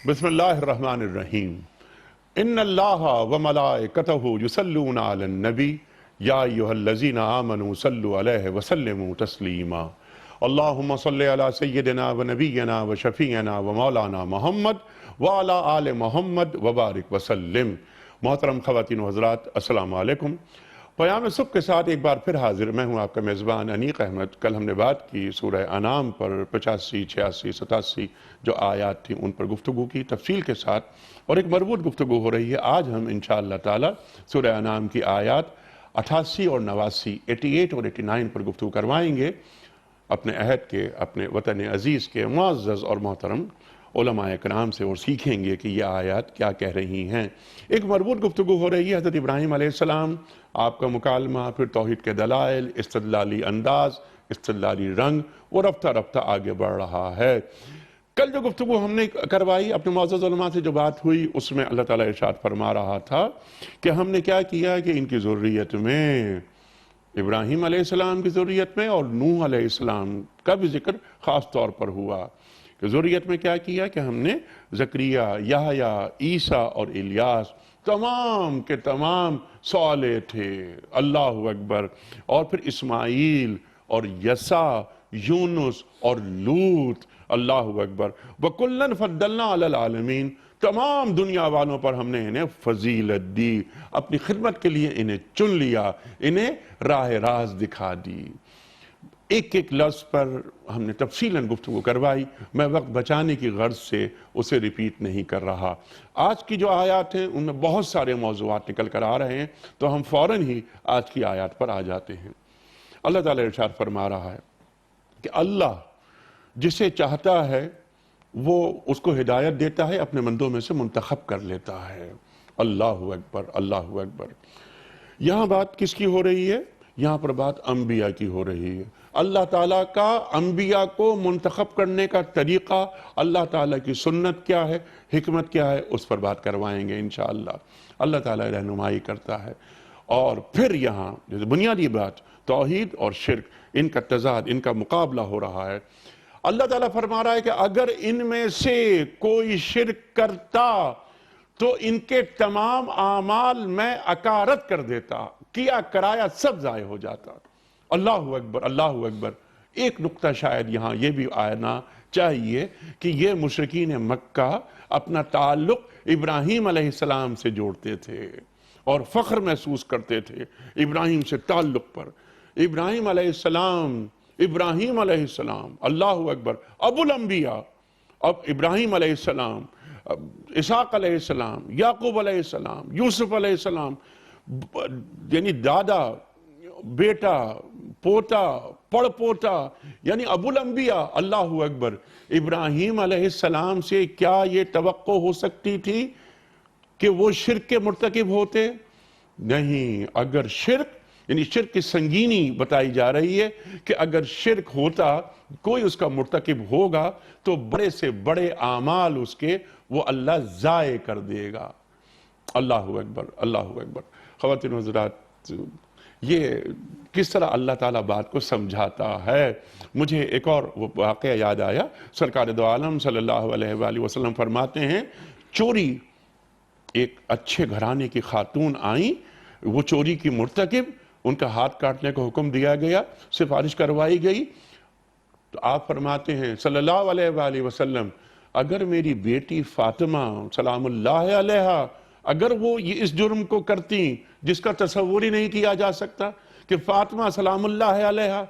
بسم اللہ الرحمن الرحیم ان اللہ و ملائکتہ یصلون علی النبی یا ایہا الذین آمنوا صلوا علیہ وسلموا تسلیما اللہم صلی علی سیدنا و نبینا و شفیعنا و مولانا محمد وعلی آل محمد وبارک وسلم۔ محترم خواتین و حضرات، السلام علیکم۔ پیام صبح کے ساتھ ایک بار پھر حاضر میں ہوں آپ کا میزبان انیق احمد۔ کل ہم نے بات کی سورہ انعام پر 85، 86، 87 جو آیات تھیں ان پر گفتگو کی تفصیل کے ساتھ، اور ایک مربوط گفتگو ہو رہی ہے آج ہم انشاءاللہ تعالی سورہ انعام کی آیات 88 اور 89، 88 اور 89 پر گفتگو کروائیں گے اپنے عہد کے، اپنے وطن عزیز کے معزز اور محترم علماء اکرام سے، اور سیکھیں گے کہ یہ آیات کیا کہہ رہی ہیں۔ ایک مربوط گفتگو ہو رہی ہے حضرت ابراہیم علیہ السلام، آپ کا مکالمہ، پھر توحید کے دلائل، استدلالی انداز، استدلالی رنگ، وہ رفتہ رفتہ آگے بڑھ رہا ہے۔ کل جو گفتگو ہم نے کروائی اپنے معزز علماء سے جو بات ہوئی، اس میں اللہ تعالیٰ ارشاد فرما رہا تھا کہ ہم نے کیا کیا کہ ان کی ذریت میں، ابراہیم علیہ السلام کی ذریت میں اور نوح علیہ السلام کا بھی ذکر خاص طور پر ہوا کہ ذریت میں کیا کیا کہ ہم نے زکریا، یحییٰ، عیسیٰ اور الیاس تمام کے تمام صالح تھے، اللہ اکبر، اور پھر اسماعیل اور یسع، یونس اور لوط، اللہ اکبر، وَكُلًّا فَضَّلْنَا عَلَى الْعَالَمِينَ، تمام دنیا والوں پر ہم نے انہیں فضیلت دی، اپنی خدمت کے لیے انہیں چن لیا، انہیں راہ راست دکھا دی۔ ایک ایک لفظ پر ہم نے تفصیلاً گفتگو کروائی، میں وقت بچانے کی غرض سے اسے ریپیٹ نہیں کر رہا۔ آج کی جو آیات ہیں ان میں بہت سارے موضوعات نکل کر آ رہے ہیں، تو ہم فوراً ہی آج کی آیات پر آ جاتے ہیں۔ اللہ تعالیٰ ارشاد فرما رہا ہے کہ اللہ جسے چاہتا ہے وہ اس کو ہدایت دیتا ہے، اپنے بندوں میں سے منتخب کر لیتا ہے۔ اللہ اکبر، اللہ اکبر۔ یہاں بات کس کی ہو رہی ہے؟ یہاں پر بات انبیاء کی ہو رہی ہے۔ اللہ تعالیٰ کا انبیاء کو منتخب کرنے کا طریقہ، اللہ تعالیٰ کی سنت کیا ہے، حکمت کیا ہے، اس پر بات کروائیں گے انشاءاللہ۔ اللہ تعالیٰ رہنمائی کرتا ہے۔ اور پھر یہاں بنیادی بات توحید اور شرک، ان کا تضاد، ان کا مقابلہ ہو رہا ہے۔ اللہ تعالیٰ فرما رہا ہے کہ اگر ان میں سے کوئی شرک کرتا تو ان کے تمام اعمال میں اکارت کر دیتا، کیا کرایا سب ضائع ہو جاتا۔ اللہ اکبر، اللہ اکبر۔ ایک نقطہ شاید یہاں یہ بھی آنا چاہیے کہ یہ مشرکین مکہ اپنا تعلق ابراہیم علیہ السلام سے جوڑتے تھے اور فخر محسوس کرتے تھے ابراہیم سے تعلق پر۔ ابراہیم علیہ السلام، ابراہیم علیہ السلام، اللہ اکبر، ابو الانبیاء، اب ابراہیم علیہ السلام، اسحاق علیہ السلام، یعقوب علیہ السلام، یوسف علیہ السلام، یعنی دادا، بیٹا، پوتا، پڑ پوتا، یعنی ابو الانبیاء، اللہ اکبر۔ ابراہیم علیہ السلام سے کیا یہ توقع ہو سکتی تھی کہ وہ شرک کے مرتکب ہوتے؟ نہیں۔ اگر شرک، یعنی شرک کی سنگینی بتائی جا رہی ہے کہ اگر شرک ہوتا، کوئی اس کا مرتکب ہوگا تو بڑے سے بڑے اعمال اس کے وہ اللہ ضائع کر دے گا۔ اللہ اکبر، اللہ اکبر۔ خواتین و حضرات، یہ کس طرح اللہ تعالیٰ بات کو سمجھاتا ہے۔ مجھے ایک اور واقعہ یاد آیا۔ سرکار دو عالم صلی اللہ علیہ وآلہ وسلم فرماتے ہیں، چوری، ایک اچھے گھرانے کی خاتون آئیں، وہ چوری کی مرتکب، ان کا ہاتھ کاٹنے کا حکم دیا گیا، سفارش کروائی گئی، تو آپ فرماتے ہیں صلی اللہ علیہ وآلہ وسلم، اگر میری بیٹی فاطمہ سلام اللہ علیہا، اگر وہ اس جرم کو کرتی جس کا تصور ہی نہیں کیا جا سکتا کہ فاطمہ سلام اللہ علیہا،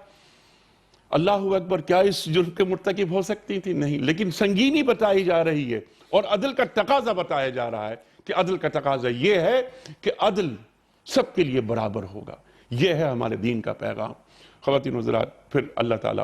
اللہ اکبر، کیا اس جرم کے مرتکب ہو سکتی تھی؟ نہیں، لیکن سنگینی بتائی جا رہی ہے اور عدل کا تقاضا بتایا جا رہا ہے کہ عدل کا تقاضا یہ ہے کہ عدل سب کے لیے برابر ہوگا۔ یہ ہے ہمارے دین کا پیغام۔ خواتین و حضرات، پھر اللہ تعالیٰ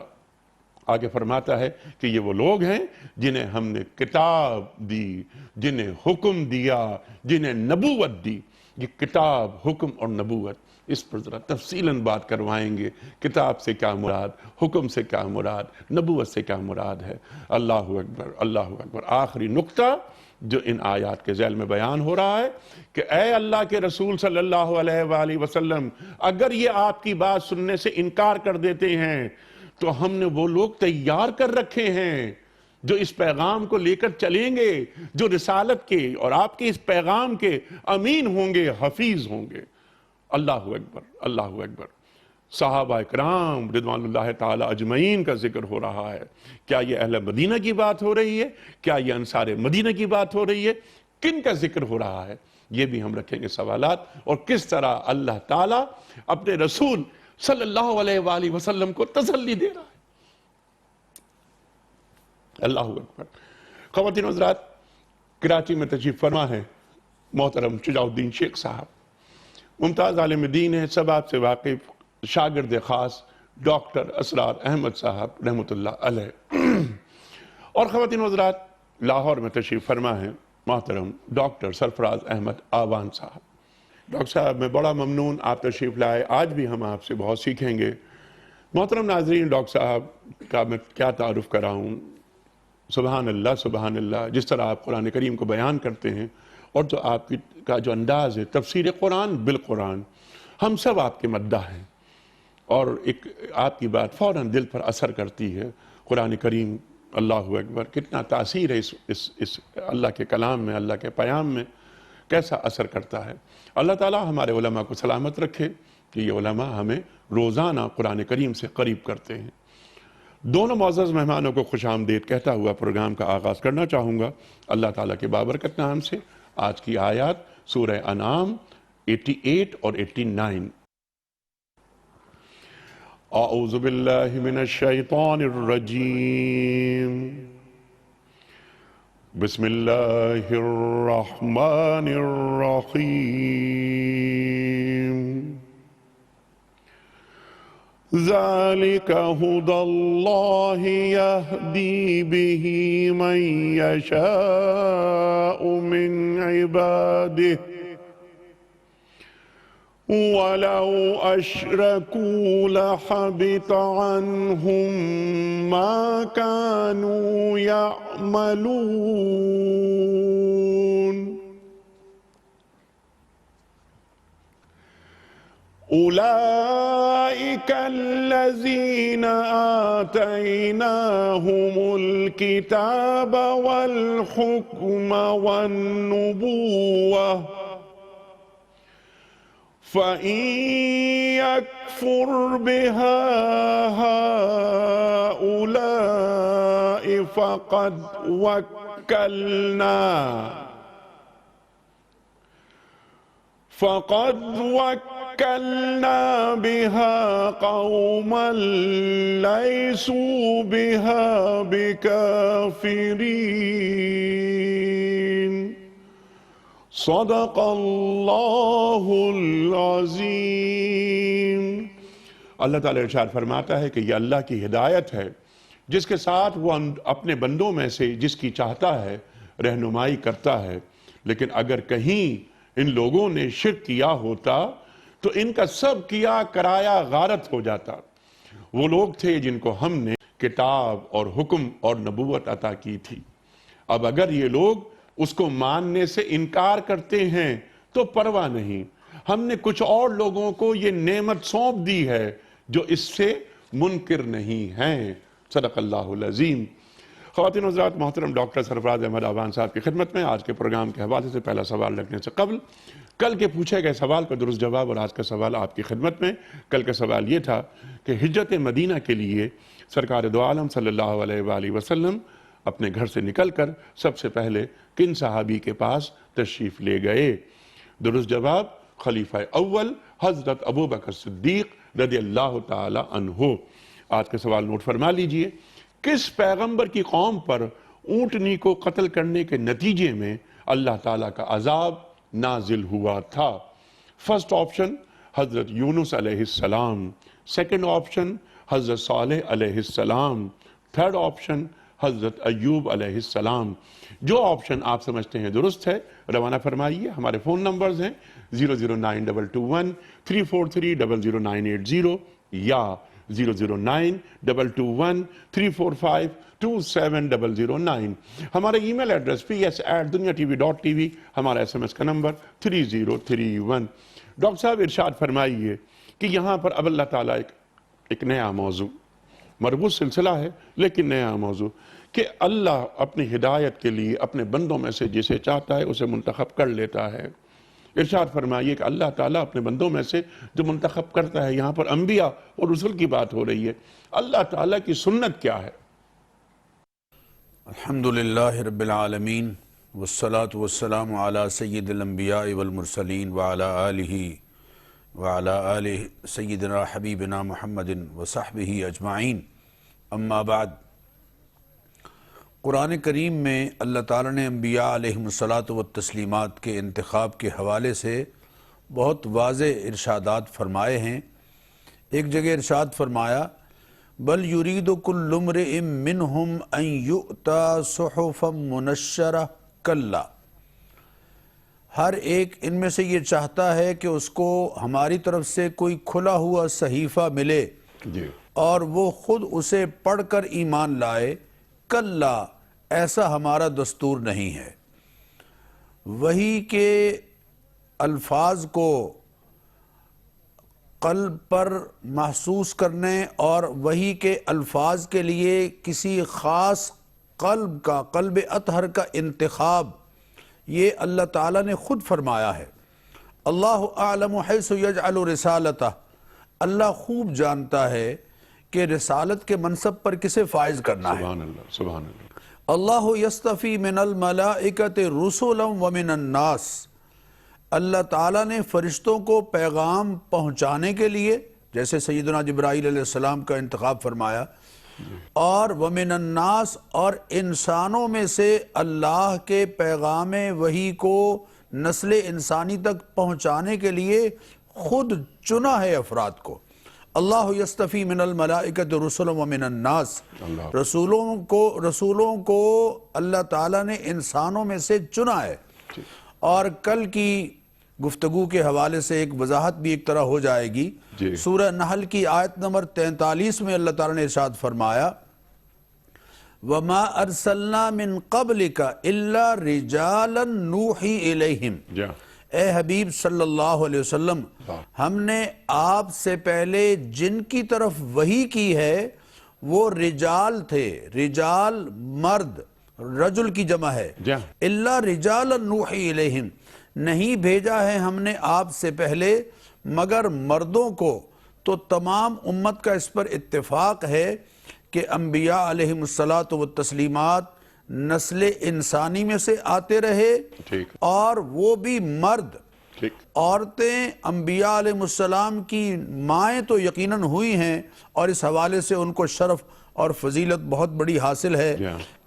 آگے فرماتا ہے کہ یہ وہ لوگ ہیں جنہیں ہم نے کتاب دی، جنہیں حکم دیا، جنہیں نبوت دی۔ یہ کتاب، حکم اور نبوت، اس پر ذرا تفصیلاً بات کروائیں گے۔ کتاب سے کیا مراد، حکم سے کیا مراد، نبوت سے کیا مراد ہے۔ اللہ اکبر، اللہ اکبر۔ آخری نقطہ جو ان آیات کے ذیل میں بیان ہو رہا ہے کہ اے اللہ کے رسول صلی اللہ علیہ وآلہ وسلم، اگر یہ آپ کی بات سننے سے انکار کر دیتے ہیں تو ہم نے وہ لوگ تیار کر رکھے ہیں جو اس پیغام کو لے کر چلیں گے، جو رسالت کے اور آپ کے اس پیغام کے امین ہوں گے، حفیظ ہوں گے۔ اللہ اکبر، اللہ اکبر۔ صحابہ اکرام رضوان اللہ تعالی اجمعین کا ذکر ہو رہا ہے۔ کیا یہ اہل مدینہ کی بات ہو رہی ہے؟ کیا یہ انصار مدینہ کی بات ہو رہی ہے؟ کن کا ذکر ہو رہا ہے؟ یہ بھی ہم رکھیں گے سوالات، اور کس طرح اللہ تعالیٰ اپنے رسول صلی اللہ علیہ وآلہ وسلم کو تسلی دے رہا ہے۔ اللہ اکبر۔ خواتین و حضرات، کراچی میں تشریف فرما ہے محترم شجاع الدین شیخ صاحب، ممتاز عالم دین ہے، سب آپ سے واقف شاگرد خاص ڈاکٹر اسرار احمد صاحب رحمۃ اللہ علیہ۔ اور خواتین و حضرات، لاہور میں تشریف فرما ہے محترم ڈاکٹر سرفراز احمد آوان صاحب۔ ڈاکٹر صاحب میں بڑا ممنون آپ تشریف لائے، آج بھی ہم آپ سے بہت سیکھیں گے۔ محترم ناظرین، ڈاکٹر صاحب کا میں کیا تعارف کراؤں، سبحان اللہ سبحان اللہ، جس طرح آپ قرآن کریم کو بیان کرتے ہیں اور جو آپ کا جو انداز ہے تفسیر قرآن بالقرآن، ہم سب آپ کے مداح ہیں، اور ایک آپ کی بات فوراً دل پر اثر کرتی ہے۔ قرآن کریم، اللہ اکبر، کتنا تاثیر ہے اس اللہ کے کلام میں، اللہ کے پیام میں، کیسا اثر کرتا ہے۔ اللہ تعالیٰ ہمارے علماء کو سلامت رکھے کہ یہ علماء ہمیں روزانہ قرآن کریم سے قریب کرتے ہیں۔ دونوں معزز مہمانوں کو خوش آمدید کہتا ہوا پروگرام کا آغاز کرنا چاہوں گا اللہ تعالیٰ کے بابرکت نام سے۔ آج کی آیات سورہ انعام 88 اور 89۔ اعوذ باللہ من الشیطان الرجیم، بسم اللہ الرحمن الرحیم۔ ذالک ھدی اللہ یہدی بہ من یشاء من عبادہ، وَلَوْ أَشْرَكُوا لَحَبِطَ عَنْهُمْ مَا كَانُوا يَعْمَلُونَ۔ أُولَئِكَ الَّذِينَ آتَيْنَاهُمُ الْكِتَابَ وَالْحُكْمَ وَالنُّبُوَّةَ، فَإِن يَكْفُرْ بِهَا هَؤُلَاءِ فَقَدْ وَكَّلْنَا بِهَا قَوْمًا لَيْسُوا بِهَا بِكَافِرِينَ۔ صدق اللہ العظیم۔ اللہ تعالیٰ ارشاد فرماتا ہے کہ یہ اللہ کی ہدایت ہے جس کے ساتھ وہ اپنے بندوں میں سے جس کی چاہتا ہے رہنمائی کرتا ہے، لیکن اگر کہیں ان لوگوں نے شرک کیا ہوتا تو ان کا سب کیا کرایا غارت ہو جاتا۔ وہ لوگ تھے جن کو ہم نے کتاب اور حکم اور نبوت عطا کی تھی، اب اگر یہ لوگ اس کو ماننے سے انکار کرتے ہیں تو پرواہ نہیں، ہم نے کچھ اور لوگوں کو یہ نعمت سونپ دی ہے جو اس سے منکر نہیں ہیں۔ صدق اللہ العظیم۔ خواتین و حضرات، محترم ڈاکٹر سرفراز احمد آوان صاحب کی خدمت میں آج کے پروگرام کے حوالے سے پہلا سوال رکھنے سے قبل کل کے پوچھے گئے سوال کا درست جواب، اور آج کا سوال آپ کی خدمت میں۔ کل کا سوال یہ تھا کہ ہجرت مدینہ کے لیے سرکار دو عالم صلی اللہ علیہ وآلہ وسلم اپنے گھر سے نکل کر سب سے پہلے کن صحابی کے پاس تشریف لے گئے؟ درست جواب خلیفہ اول حضرت ابوبکر صدیق رضی اللہ تعالی عنہ۔ آج کا سوال نوٹ فرما لیجئے، کس پیغمبر کی قوم پر اونٹنی کو قتل کرنے کے نتیجے میں اللہ تعالیٰ کا عذاب نازل ہوا تھا؟ فرسٹ آپشن حضرت یونس علیہ السلام، سیکنڈ آپشن حضرت صالح علیہ السلام، تھرڈ آپشن حضرت ایوب علیہ السلام۔ جو آپشن آپ سمجھتے ہیں درست ہے روانہ فرمائیے۔ ہمارے فون نمبرز ہیں 009221343000980 یا 0092213452709۔ ہمارا ای میل ایڈریس ps@duniatv.tv، ہمارا SMS کا نمبر 3031۔ ڈاکٹر صاحب ارشاد فرمائیے کہ یہاں پر اب اللہ تعالیٰ ایک نیا موضوع، مربوط سلسلہ ہے لیکن نیا موضوع، کہ اللہ اپنی ہدایت کے لیے اپنے بندوں میں سے جسے چاہتا ہے اسے منتخب کر لیتا ہے۔ ارشاد فرمائیے کہ اللہ تعالیٰ اپنے بندوں میں سے جو منتخب کرتا ہے، یہاں پر انبیاء اور رسل کی بات ہو رہی ہے، اللہ تعالیٰ کی سنت کیا ہے؟ الحمدللہ رب العالمین والصلاة والسلام علی سید الانبیاء والمرسلین وعلی آلہ سیدنا حبیبنا محمد وصحبہ اجمعین، اما بعد۔ قرآن کریم میں اللہ تعالیٰ نے انبیاء علیہم الصلاۃ والتسلیمات کے انتخاب کے حوالے سے بہت واضح ارشادات فرمائے ہیں۔ ایک جگہ ارشاد فرمایا بل یرید کل امرئ منہم ان یؤتی صحفا منشرہ کلا، ہر ایک ان میں سے یہ چاہتا ہے کہ اس کو ہماری طرف سے کوئی کھلا ہوا صحیفہ ملے جی، اور وہ خود اسے پڑھ کر ایمان لائے۔ کلا، ایسا ہمارا دستور نہیں ہے۔ وحی کے الفاظ کو قلب پر محسوس کرنے اور وحی کے الفاظ کے لیے کسی خاص قلب اطہر کا انتخاب، یہ اللہ تعالیٰ نے خود فرمایا ہے۔ اللہ اعلم حیث یجعل رسالتہ، اللہ خوب جانتا ہے کہ رسالت کے منصب پر کسے فائز کرنا ہے۔ سبحان اللہ، سبحان اللہ۔ اللہ یصطفی من الملائکۃ رسلا ومن الناس، اللہ تعالیٰ نے فرشتوں کو پیغام پہنچانے کے لیے، جیسے سیدنا جبرائیل علیہ السلام کا انتخاب فرمایا، اور ومن الناس، اور انسانوں میں سے اللہ کے پیغام وحی کو نسل انسانی تک پہنچانے کے لیے خود چنا ہے افراد کو۔ اللہ یصطفی من الملائکۃ رسلا ومن الناس، رسولوں کو اللہ تعالیٰ نے انسانوں میں سے چنا ہے۔ اور کل کی گفتگو کے حوالے سے ایک وضاحت بھی ایک طرح ہو جائے گی۔ سورہ نحل کی آیت نمبر 43 میں اللہ تعالیٰ نے ارشاد فرمایا وَمَا أَرْسَلْنَا مِن قَبْلِكَ إِلَّا رِجَالًا نُوحِي إِلَيْهِمْ، اے حبیب صلی اللہ علیہ وسلم، ہم نے آپ سے پہلے جن کی طرف وحی کی ہے وہ رجال تھے، رجال مرد، رجل کی جمع ہے، إِلَّا رِجَالًا نُوحِي إِلَيْهِمْ، نہیں بھیجا ہے ہم نے آپ سے پہلے مگر مردوں کو۔ تو تمام امت کا اس پر اتفاق ہے کہ انبیاء علیہم الصلاۃ والتسلیمات نسل انسانی میں سے آتے رہے، اور وہ بھی مرد۔ عورتیں انبیاء علیہ السلام کی مائیں تو یقیناً ہوئی ہیں، اور اس حوالے سے ان کو شرف اور فضیلت بہت بڑی حاصل ہے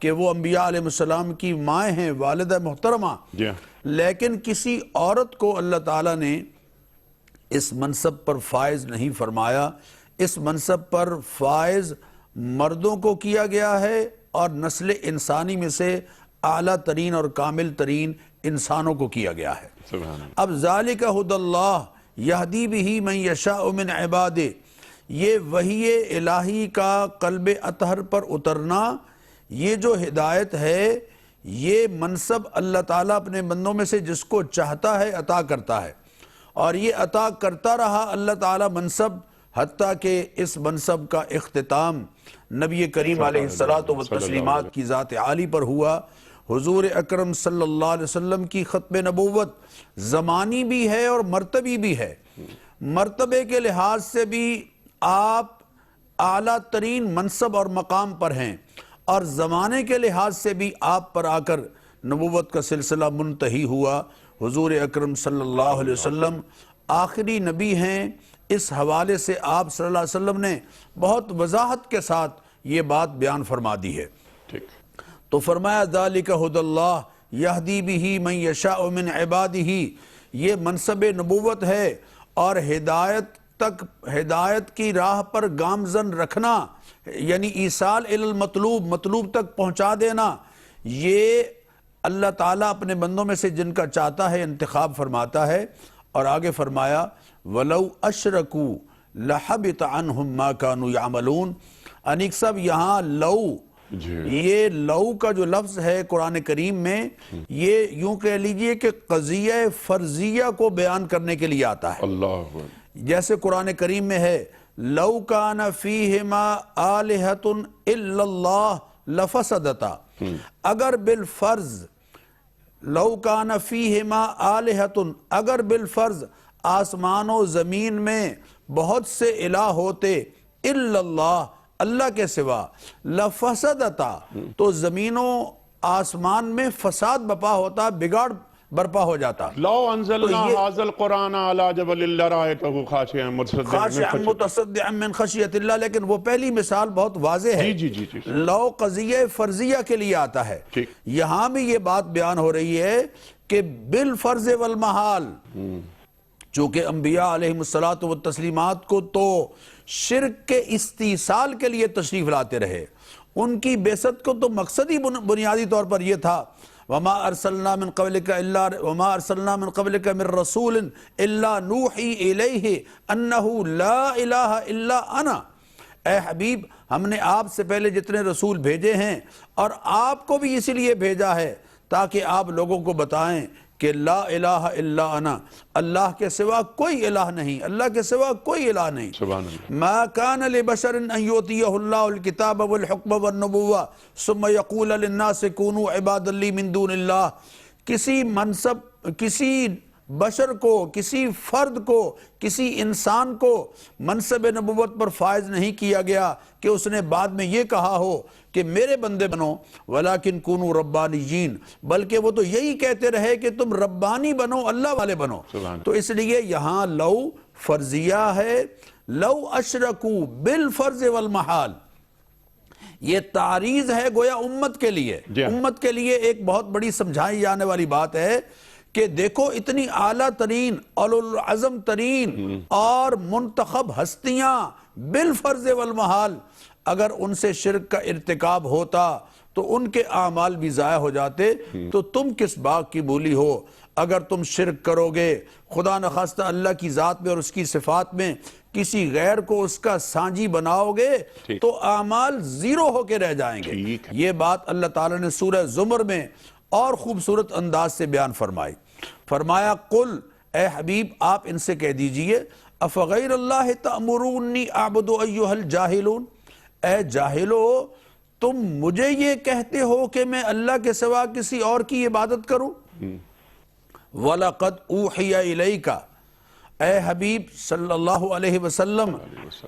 کہ وہ انبیاء علیہ السلام کی مائیں ہیں، والدہ محترمہ۔ لیکن کسی عورت کو اللہ تعالیٰ نے اس منصب پر فائز نہیں فرمایا، اس منصب پر فائز مردوں کو کیا گیا ہے، اور نسل انسانی میں سے اعلیٰ ترین اور کامل ترین انسانوں کو کیا گیا ہے۔ اب ذالک ھدی اللہ یہدی بہ من یشاء من عبادہ، یہ وحی الہی کا قلب اطہر پر اترنا، یہ جو ہدایت ہے، یہ منصب اللہ تعالیٰ اپنے بندوں میں سے جس کو چاہتا ہے عطا کرتا ہے، اور یہ عطا کرتا رہا اللہ تعالیٰ منصب، حتیٰ کہ اس منصب کا اختتام نبی کریم علیہ الصلاۃ والتسلیمات کی ذات عالی پر ہوا۔ حضور اکرم صلی اللہ علیہ وسلم کی ختم نبوت زمانی بھی ہے اور مرتبی بھی ہے۔ مرتبے کے لحاظ سے بھی آپ اعلیٰ ترین منصب اور مقام پر ہیں، اور زمانے کے لحاظ سے بھی آپ پر آ کر نبوت کا سلسلہ منتہی ہوا۔ حضور اکرم صلی اللہ علیہ وسلم آخری نبی ہیں، اس حوالے سے آپ صلی اللہ علیہ وسلم نے بہت وضاحت کے ساتھ یہ بات بیان فرما دی ہے۔ تو فرمایا ذالک ھدی اللہ یہدی بہ من یشاء من عبادہ، یہ منصب نبوت ہے، اور ہدایت کی راہ پر گامزن رکھنا، یعنی ایصال الی المطلوب، مطلوب تک پہنچا دینا، یہ اللہ تعالیٰ اپنے بندوں میں سے جن کا چاہتا ہے انتخاب فرماتا ہے۔ اور آگے فرمایا وَلَوْ أَشْرَكُوا لَحَبِطَ عَنْهُمْ مَا كَانُوا يَعْمَلُونَ۔ انیک صاحب یہاں لو، یہ لو کا جو لفظ ہے قرآن کریم میں، یہ یوں کہہ لیجئے کہ قضیہ فرضیہ کو بیان کرنے کے لیے آتا ہے۔ جیسے قرآن کریم میں ہے لَوْ كَانَ فِيهِمَا آلِهَةٌ إِلَّا اللَّهُ لفسدتا، اگر بالفرض لو کان فیہما آلہۃ، اگر بالفرض آسمان و زمین میں بہت سے الہ ہوتے الا اللہ، اللہ کے سوا، لفسدتا، تو زمین و آسمان میں فساد بپا ہوتا، بگاڑ برپا ہو جاتا. لو انزلنا هذا القرآن على جبل لرأيته خاشعا متصدعا من خشیت اللہ. لیکن وہ پہلی مثال بہت واضح ہے. جی لو قضیہ فرضیہ کے لیے آتا ہے. یہاں بھی یہ بات بیان ہو رہی ہے کہ بالفرض والمحال، چونکہ انبیاء علیہم الصلاۃ والتسلیمات کو تو شرک کے استیصال کے لیے تشریف لاتے رہے، ان کی بعثت کو تو مقصد ہی بنیادی طور پر یہ تھا وما ارسلنا من قبلک من رسول الا نوحی الیہ انہ لا الہ الا انا. اے حبیب، ہم نے آپ سے پہلے جتنے رسول بھیجے ہیں اور آپ کو بھی اسی لیے بھیجا ہے تاکہ آپ لوگوں کو بتائیں کہ لا الہ الا انا، اللہ کے سوا کوئی الہ نہیں، اللہ کے سوا کوئی الہ نہیں. سبحان اللہ. ما کان لبشر ان یؤتیہ اللہ الکتاب والحکم والنبوہ ثم یقول للناس کونوا عبادا لی من دون اللہ. کسی منصب، کسی بشر کو، کسی فرد کو، کسی انسان کو منصب نبوت پر فائز نہیں کیا گیا کہ اس نے بعد میں یہ کہا ہو کہ میرے بندے بنو، ولیکن کونوا ربانیین، بلکہ وہ تو یہی کہتے رہے کہ تم ربانی بنو، اللہ والے بنو. تو اس لیے یہاں لو فرضیہ ہے. لو اشرکو بالفرض والمحال، یہ تعریض ہے گویا امت کے لیے. امت کے لیے ایک بہت بڑی سمجھائی جانے والی بات ہے کہ دیکھو اتنی اعلیٰ ترین، اولوالعزم ترین اور منتخب ہستیاں بالفرض والمحال، اگر ان سے شرک کا ارتکاب ہوتا تو ان کے اعمال بھی ضائع ہو جاتے. تو تم کس باغ کی بولی ہو؟ اگر تم شرک کرو گے، خدا نخواستہ اللہ کی ذات میں اور اس کی صفات میں کسی غیر کو اس کا سانجی بناؤ گے تو اعمال زیرو ہو کے رہ جائیں گے. یہ بات اللہ تعالیٰ نے سورہ زمر میں اور خوبصورت انداز سے بیان فرمائی. فرمایا قل، اے حبیب آپ ان سے کہہ دیجئے، افغیر اللہ تأمرونی اعبد ایہا الجاہلون، اے جاہلو تم مجھے یہ کہتے ہو کہ میں اللہ کے سوا کسی اور کی عبادت کروں. وَلَقَدْ أُوحِيَ إِلَيْكَ، اے حبیب صلی اللہ علیہ وسلم،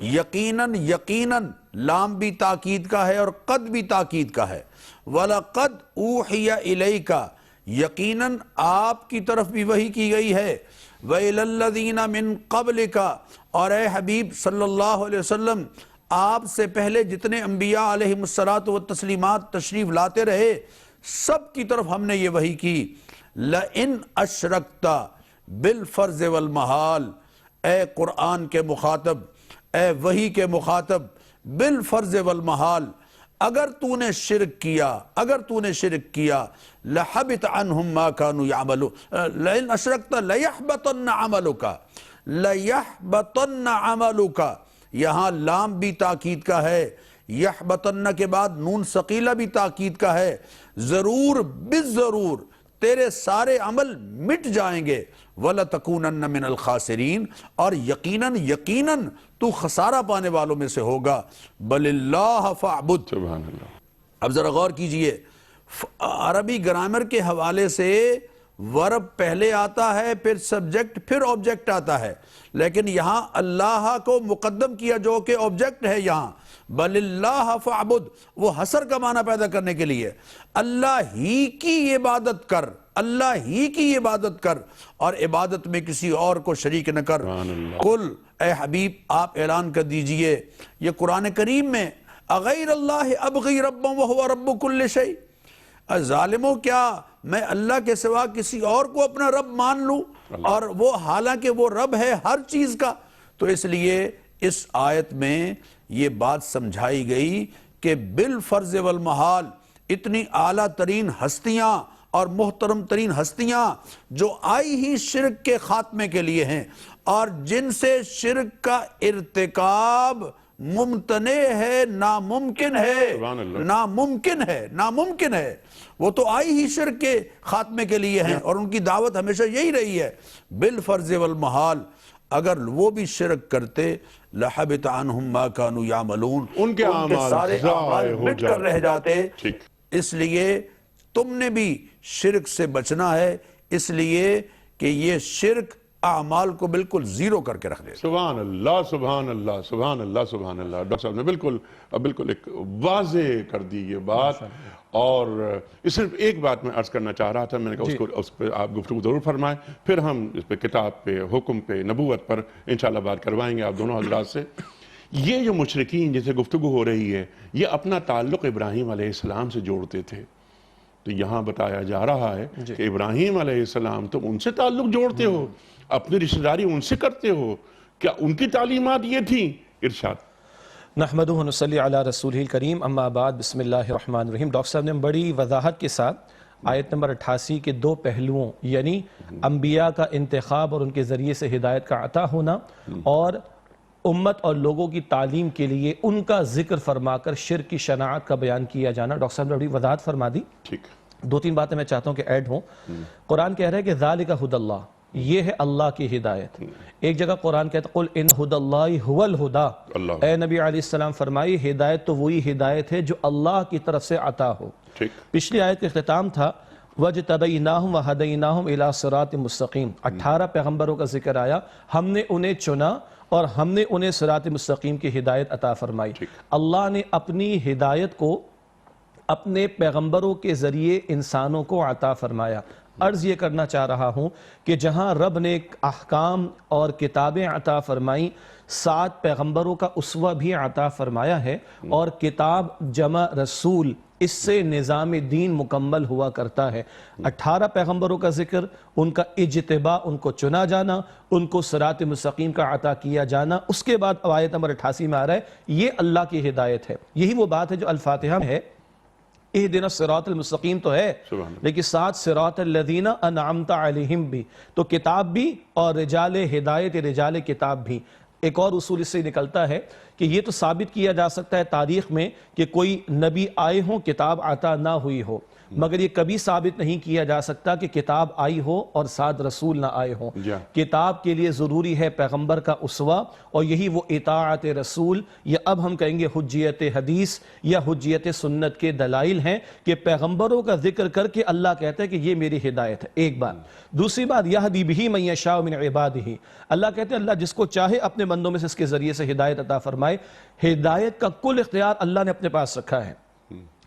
یقیناً لام بھی تاکید کا ہے اور قد بھی تاکید کا ہے. وَلَقَدْ أُوحِيَ إِلَيْكَ، یقیناً آپ کی طرف بھی وحی کی گئی ہے. وَإِلَى الَّذِينَ مِن قَبْلِكَ، اور اے حبیب صلی اللہ علیہ وسلم آپ سے پہلے جتنے انبیاء علیہم الصلاۃ والتسلیمات تشریف لاتے رہے سب کی طرف ہم نے یہ وحی کی. لَإِنْ أَشْرَكْتَ بِالْفَرْضِ وَالْمَحَال، اے قرآن کے مخاطب، اے وحی کے مخاطب، بالفرض والمحال، اگر تو نے شرک کیا، اگر تو نے شرک کیا، لَحَبِطَ عَنْهُمْ مَا كَانُوا يَعْمَلُونَ. لَإِنْ أَشْرَكْتَ لَيَحْبَطَنَّ عَمَلُكَ، لَيَحْبَطَنَّ عَمَلُكَ، یہاں لام بھی تاکید کا ہے، یحبطن کے بعد نون ثقیلہ بھی تاکید کا ہے. ضرور بالضرور تیرے سارے عمل مٹ جائیں گے. وَلَتَكُونَنَّ مِنَ الْخَاسِرِينَ، اور یقیناً تو خسارہ پانے والوں میں سے ہوگا. بَلِ اللَّهَ فَاعْبُدْ. سبحان اللہ. اب ذرا غور کیجئے، عربی گرامر کے حوالے سے ورب پہلے آتا ہے، پھر سبجیکٹ، پھر آبجیکٹ آتا ہے، لیکن یہاں اللہ کو مقدم کیا جو کہ آبجیکٹ ہے. یہاں بل اللہ فاعبد، وہ حصر کا معنی پیدا کرنے کے لیے اللہ ہی کی عبادت کر، اللہ ہی کی عبادت کر اور عبادت میں کسی اور کو شریک نہ کر. قل، اے حبیب آپ اعلان کر دیجئے، یہ قرآن کریم میں اغیر اللہ ابغی ربا وہو رب کل شیء، ظالموں کیا میں اللہ کے سوا کسی اور کو اپنا رب مان لوں اور وہ حالانکہ وہ رب ہے ہر چیز کا. تو اس لیے اس آیت میں یہ بات سمجھائی گئی کہ بالفرض والمحال اتنی اعلیٰ ترین ہستیاں اور محترم ترین ہستیاں جو آئی ہی شرک کے خاتمے کے لیے ہیں اور جن سے شرک کا ارتکاب ممتنع ہے، ناممکن ہے، ناممکن ہے، وہ تو آئی ہی شرک کے خاتمے کے لیے ہیں اور ان کی دعوت ہمیشہ یہی رہی ہے بالفرض والمحال. اگر وہ بھی شرک کرتے لَحَبِطَ عَنْهُمْ مَا كَانُوا يَعْمَلُونَ، ان کے اعمال سارے اعمال ضائع ہو مٹ کر رہ جاتے۔ ٹھیک۔ اس لیے تم نے بھی شرک سے بچنا ہے، اس لیے کہ یہ شرک اعمال کو بالکل زیرو کر کے رکھ دے۔ سبحان اللہ سبحان اللہ سبحان اللہ سبحان اللہ۔ ڈاکٹر صاحب نے بالکل ایک واضح کر دی یہ بات، اور صرف ایک بات میں عرض کرنا چاہ رہا تھا، میں نے کہا اس پہ آپ گفتگو ضرور فرمائیں، پھر ہم اس پہ کتاب پہ، حکم پہ، نبوت پر انشاءاللہ بات کروائیں گے آپ دونوں حضرات سے۔ یہ جو مشرکین جن سے گفتگو ہو رہی ہے، یہ اپنا تعلق ابراہیم علیہ السلام سے جوڑتے تھے، تو یہاں بتایا جا رہا ہے کہ ابراہیم علیہ السلام تم ان سے تعلق جوڑتے ہو، اپنی رشتہ داری ان سے کرتے ہو، کیا ان کی تعلیمات یہ تھیں؟ ارشاد۔ نحمدہ و نصلی علی رسولہ الکریم، اما بعد، بسم اللہ الرحمن الرحیم۔ ڈاکٹر صاحب نے بڑی وضاحت کے ساتھ آیت نمبر 88 کے دو پہلوؤں، یعنی انبیاء کا انتخاب اور ان کے ذریعے سے ہدایت کا عطا ہونا، اور امت اور لوگوں کی تعلیم کے لیے ان کا ذکر فرما کر شرک کی شناعت کا بیان کیا جانا، ڈاکٹر صاحب نے بڑی وضاحت فرما دی۔ ٹھیک۔ دو تین باتیں میں چاہتا ہوں کہ ایڈ ہوں۔ قرآن کہہ رہا ہے کہ ذالک ھدی اللہ، یہ ہے اللہ کی ہدایت۔ ایک جگہ قرآن کہتا ہے قل ان ھدی اللہ ھو الھدی، اے نبی علیہ السلام فرمائیے ہدایت تو وہی ہدایت ہے جو اللہ کی طرف سے عطا ہو۔ پچھلی آیت کا اختتام تھا وَجْتَبَيْنَاهُمْ وَهَدَيْنَاهُمْ إِلَىٰ صِرَاطٍ مستقیم، 18 پیغمبروں کا ذکر آیا، ہم نے انہیں چنا اور ہم نے انہیں صراط مستقیم کی ہدایت عطا فرمائی۔ اللہ نے اپنی ہدایت کو اپنے پیغمبروں کے ذریعے انسانوں کو عطا فرمایا۔ عرض یہ کرنا چاہ رہا ہوں کہ جہاں رب نے احکام اور کتابیں عطا فرمائیں، 7 پیغمبروں کا اسوہ بھی عطا فرمایا ہے، اور کتاب جمع رسول، اس سے نظام دین مکمل ہوا کرتا ہے۔ 18 پیغمبروں کا ذکر، ان کا اجتباع، ان کو چنا جانا، ان کو صراط مستقیم کا عطا کیا جانا، اس کے بعد آیت نمبر 88 میں آ رہا ہے یہ اللہ کی ہدایت ہے۔ یہی وہ بات ہے جو الفاتحہ میں ہے، اہدنا الصراط المستقیم تو ہے، لیکن ساتھ صراط الذین انعمت علیہم بھی، تو کتاب بھی اور رجال ہدایت، رجال کتاب بھی۔ ایک اور اصول اس سے نکلتا ہے کہ یہ تو ثابت کیا جا سکتا ہے تاریخ میں کہ کوئی نبی آئے ہوں کتاب عطا نہ ہوئی ہو، مگر یہ کبھی ثابت نہیں کیا جا سکتا کہ کتاب آئی ہو اور ساتھ رسول نہ آئے ہوں۔ کتاب کے لیے ضروری ہے پیغمبر کا اسوہ، اور یہی وہ اطاعت رسول، یا اب ہم کہیں گے حجیت حدیث یا حجیت سنت کے دلائل ہیں کہ پیغمبروں کا ذکر کر کے اللہ کہتا ہے کہ یہ میری ہدایت ہے۔ ایک بات۔ دوسری بات، یہدی بہ من یشاء من عبادہ، اللہ کہتے ہیں اللہ جس کو چاہے اپنے بندوں میں سے اس کے ذریعے سے ہدایت عطا فرمائے۔ ہدایت کا کل اختیار اللہ نے اپنے پاس رکھا ہے،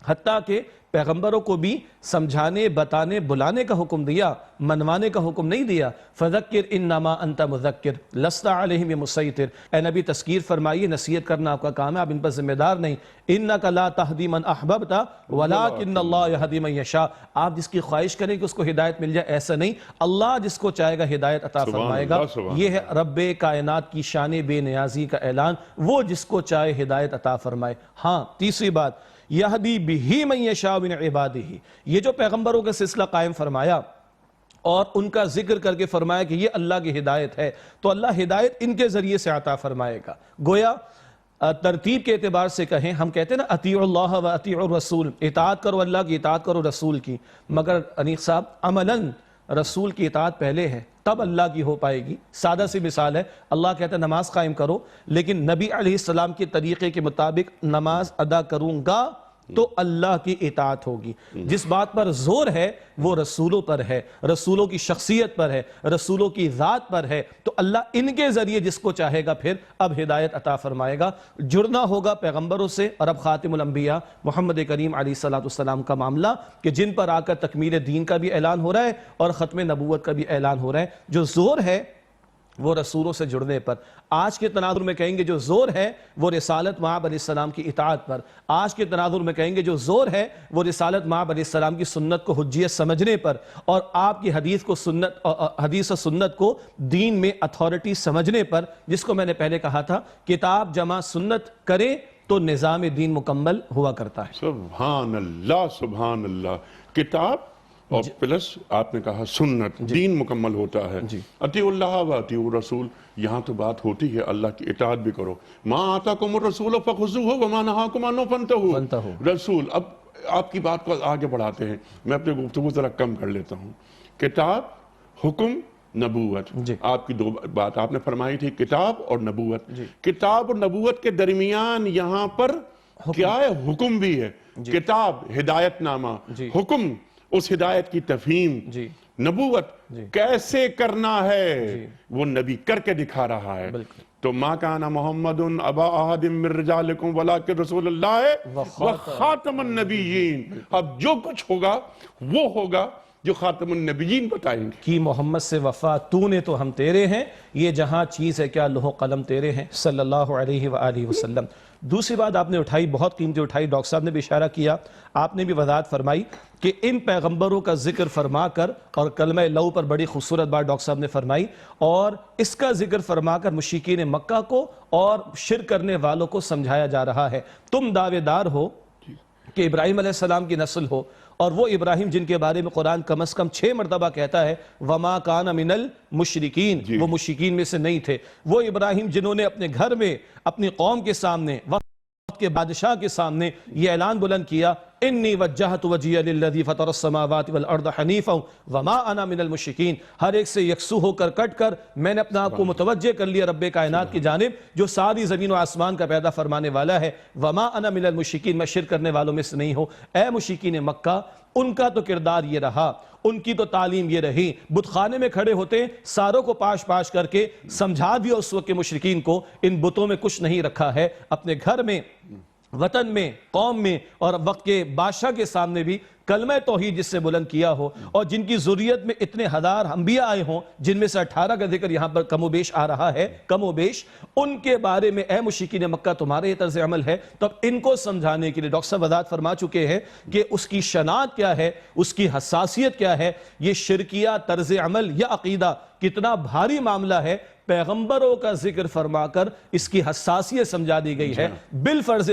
حتیٰ کہ پیغمبروں کو بھی سمجھانے، بتانے، بلانے کا حکم دیا، منوانے کا حکم نہیں دیا۔ فذکر انما انت مذکر لست علیہم بمسیطر، اے نبی تذکیر فرمائیے، نصیحت کرنا آپ کا کام ہے، آپ ان پر ذمہ دار نہیں۔ انک لا تہدی من احببت ولکن اللہ یہدی من یشاء، آپ جس کی خواہش کریں کہ اس کو ہدایت مل جائے، ایسا نہیں، اللہ جس کو چاہے گا ہدایت عطا فرمائے گا۔ یہ ہے رب کائنات کی شان بے نیازی کا اعلان، وہ جس کو چاہے ہدایت عطا فرمائے۔ ہاں، تیسری بات، یہدی بہ من یشاء من عبادہ، یہ جو پیغمبروں کا سلسلہ قائم فرمایا اور ان کا ذکر کر کے فرمایا کہ یہ اللہ کی ہدایت ہے، تو اللہ ہدایت ان کے ذریعے سے عطا فرمائے گا۔ گویا ترتیب کے اعتبار سے کہیں، ہم کہتے ہیں نا اطیعوا اللہ و اطیعوا الرسول، اطاعت کرو اللہ کی، اطاعت کرو رسول کی، مگر انیق صاحب عملاً رسول کی اطاعت پہلے ہے، تب اللہ کی ہو پائے گی۔ سادہ سی مثال ہے، اللہ کہتا ہے نماز قائم کرو، لیکن نبی علیہ السلام کے طریقے کے مطابق نماز ادا کروں گا تو اللہ کی اطاعت ہوگی۔ جس بات پر زور ہے وہ رسولوں پر ہے، رسولوں کی شخصیت پر ہے، رسولوں کی ذات پر ہے، تو اللہ ان کے ذریعے جس کو چاہے گا پھر اب ہدایت عطا فرمائے گا۔ جڑنا ہوگا پیغمبروں سے، اور اب خاتم الانبیاء محمد کریم علیہ السلام کا معاملہ کہ جن پر آ کر تکمیل دین کا بھی اعلان ہو رہا ہے اور ختم نبوت کا بھی اعلان ہو رہا ہے۔ جو زور ہے وہ رسولوں سے جڑنے پر، آج کے تناظر میں کہیں گے جو زور ہے وہ رسالت مآب علیہ السلام کی اطاعت پر، آج کے تناظر میں کہیں گے جو زور ہے وہ رسالت مآب علیہ السلام کی سنت کو حجیت سمجھنے پر، اور آپ کی حدیث و سنت کو دین میں اتھارٹی سمجھنے پر، جس کو میں نے پہلے کہا تھا کتاب جمع سنت کرے تو نظام دین مکمل ہوا کرتا ہے۔ سبحان اللہ سبحان اللہ۔ کتاب اور پلس آپ نے کہا سنت، دین مکمل ہوتا ہے۔ اطیعوا اللہ و اطیعوا الرسول، یہاں تو بات ہوتی ہے اللہ کی اطاعت بھی کرو۔ ما آتاکم الرسول فخذوہ وما نہاکم عنہ فانتہوا۔ رسول، اب آپ کی بات کو آگے بڑھاتے ہیں، میں اپنے گفتگو ذرا کم کر لیتا ہوں۔ کتاب، حکم نبوت. جی. آپ کی دو بات آپ نے فرمائی تھی، کتاب اور نبوت. کتاب اور نبوت کے درمیان یہاں پر کیا ہے؟ حکم بھی ہے. کتاب ہدایت نامہ، حکم اس ہدایت کی تفہیم. جی. نبوت کیسے کرنا ہے وہ نبی کر کے دکھا رہا ہے. تو ما کان محمد ابا احد من رجالکم ولکن رسول اللہ وخاتم النبیین. اب جو کچھ ہوگا وہ ہوگا جو خاتم النبیین بتائیں گے. کی محمد سے وفا تو نے تو ہم تیرے ہیں، یہ جہاں چیز ہے کیا لوح و قلم تیرے ہیں صلی اللہ علیہ وآلہ وسلم. دوسری بات آپ نے اٹھائی، بہت قیمتی اٹھائی، ڈاکٹر صاحب نے بھی اشارہ کیا، آپ نے بھی وضاحت فرمائی کہ ان پیغمبروں کا ذکر فرما کر، اور کلمہ لو پر بڑی خوبصورت بات ڈاکٹر صاحب نے فرمائی، اور اس کا ذکر فرما کر مشرکین مکہ کو اور شرک کرنے والوں کو سمجھایا جا رہا ہے. تم دعوے دار ہو کہ ابراہیم علیہ السلام کی نسل ہو، اور وہ ابراہیم جن کے بارے میں قرآن کم از کم 6 مرتبہ کہتا ہے وَمَا كَانَ مِنَ الْمُشْرِكِينَ، وہ مشرکین میں سے نہیں تھے. وہ ابراہیم جنہوں نے اپنے گھر میں اپنی قوم کے سامنے، وقت کے بادشاہ کے سامنے یہ اعلان بلند کیا انی وجہت وجہی للذی فطر السماوات والارض حنیفا وما انا من المشرکین. ہر ایک سے یکسو ہو کر کٹ کر میں نے اپنا آپ کو متوجہ کر لیا رب کائنات کی جانب جو ساری زمین و آسمان کا پیدا فرمانے والا ہے. وما انا من المشرکین، میں شرک کرنے والوں میں سے نہیں ہوں. اے مشرکین مکہ، ان کا تو کردار یہ رہا، ان کی تو تعلیم یہ رہی، بت خانے میں کھڑے ہوتے ساروں کو پاش پاش کر کے سمجھا دیا اس وقت کے مشرکین کو ان بتوں میں کچھ نہیں رکھا ہے. اپنے گھر میں، وطن میں، قوم میں اور وقت کے بادشاہ کے سامنے بھی کلمہ توحید جس سے بلند کیا ہو، اور جن کی ذریت میں اتنے ہزار انبیاء آئے ہوں جن میں سے 18 کا ذکر یہاں پر کم و بیش آ رہا ہے، کم و بیش، ان کے بارے میں اے مشرکین مکہ تمہارے یہ طرز عمل ہے. تو اب ان کو سمجھانے کے لیے ڈاکٹر صاحب وضاحت فرما چکے ہیں کہ اس کی شناعت کیا ہے، اس کی حساسیت کیا ہے. یہ شرکیہ طرز عمل یا عقیدہ کتنا بھاری معاملہ ہے، پیغمبروں کا ذکر فرما کر اس کی حساسیت سمجھا دی گئی ہے. بالفرض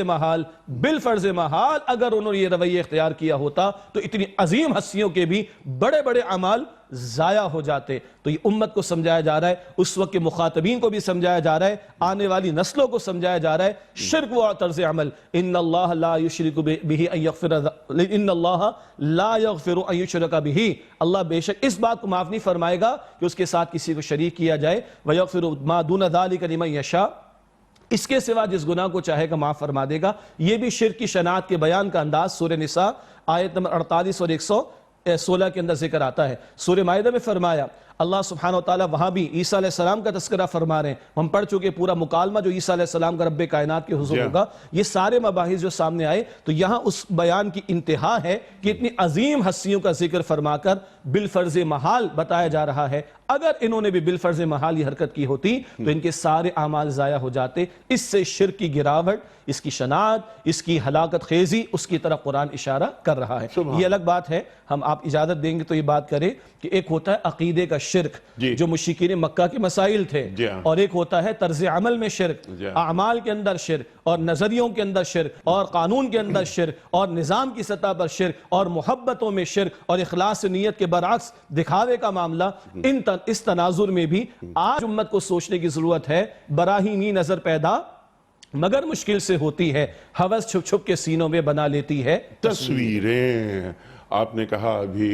محال اگر انہوں نے یہ رویہ اختیار کیا ہوتا تو اتنی عظیم ہستیوں کے بھی بڑے بڑے اعمال ضائع ہو جاتے. تو یہ امت کو سمجھایا جا رہا ہے، اس وقت کے مخاطبین کو بھی سمجھایا جا رہا ہے، آنے والی نسلوں کو سمجھایا جا رہا ہے. شرک و طرز عمل، ان اللہ لا یشرک بہ ان یغفر، ان اللہ لا یغفر ان یشرک بہ، اللہ بے شک اس بات کو معاف نہیں فرمائے گا کہ اس کے ساتھ کسی کو شریک کیا جائے. ویغفر ما دون ذلک لمن یشاء، اس کے سوا جس گناہ کو چاہے گا معاف فرما دے گا. یہ بھی شرک کی شناعت کے بیان کا انداز سورہ نساء آیت نمبر 48 اور 116 کے اندر ذکر آتا ہے. سورہ مائدہ میں فرمایا، اللہ سبحانہ وتعالیٰ وہاں بھی عیسیٰ علیہ السلام کا تذکرہ فرما رہے ہیں. ہم پڑھ چکے پورا مکالمہ جو عیسیٰ علیہ السلام کا رب کائنات کے حضور ہوگا، یہ سارے مباحث جو سامنے آئے. تو یہاں اس بیان کی انتہا ہے کہ اتنی عظیم ہستیوں کا ذکر فرما کر بالفرض محال بتایا جا رہا ہے. اگر انہوں نے بھی بالفرض محال یہ حرکت کی ہوتی تو ان کے سارے اعمال ضائع ہو جاتے. اس سے شرک کی گراوٹ، اس کی شناعت، اس کی ہلاکت خیزی، اس کی طرف قرآن اشارہ کر رہا ہے. یہ الگ بات ہے، ہم آپ اجازت دیں گے تو یہ بات کریں کہ ایک ہوتا ہے عقیدے کا شرک جو مشرکین مکہ کے مسائل تھے، اور ایک ہوتا ہے طرز عمل میں شرک، اعمال کے اندر شرک، اور نظریوں کے اندر شرک، اور قانون کے اندر شرک، اور نظام کی سطح پر شرک، اور محبتوں میں شرک، اور اخلاص نیت کے برعکس دکھاوے کا معاملہ. اس تناظر میں بھی آج امت کو سوچنے کی ضرورت ہے. براہیمی نظر پیدا مگر مشکل سے ہوتی ہے، ہوس چھپ چھپ کے سینوں میں بنا لیتی ہے تصویریں. آپ نے کہا ابھی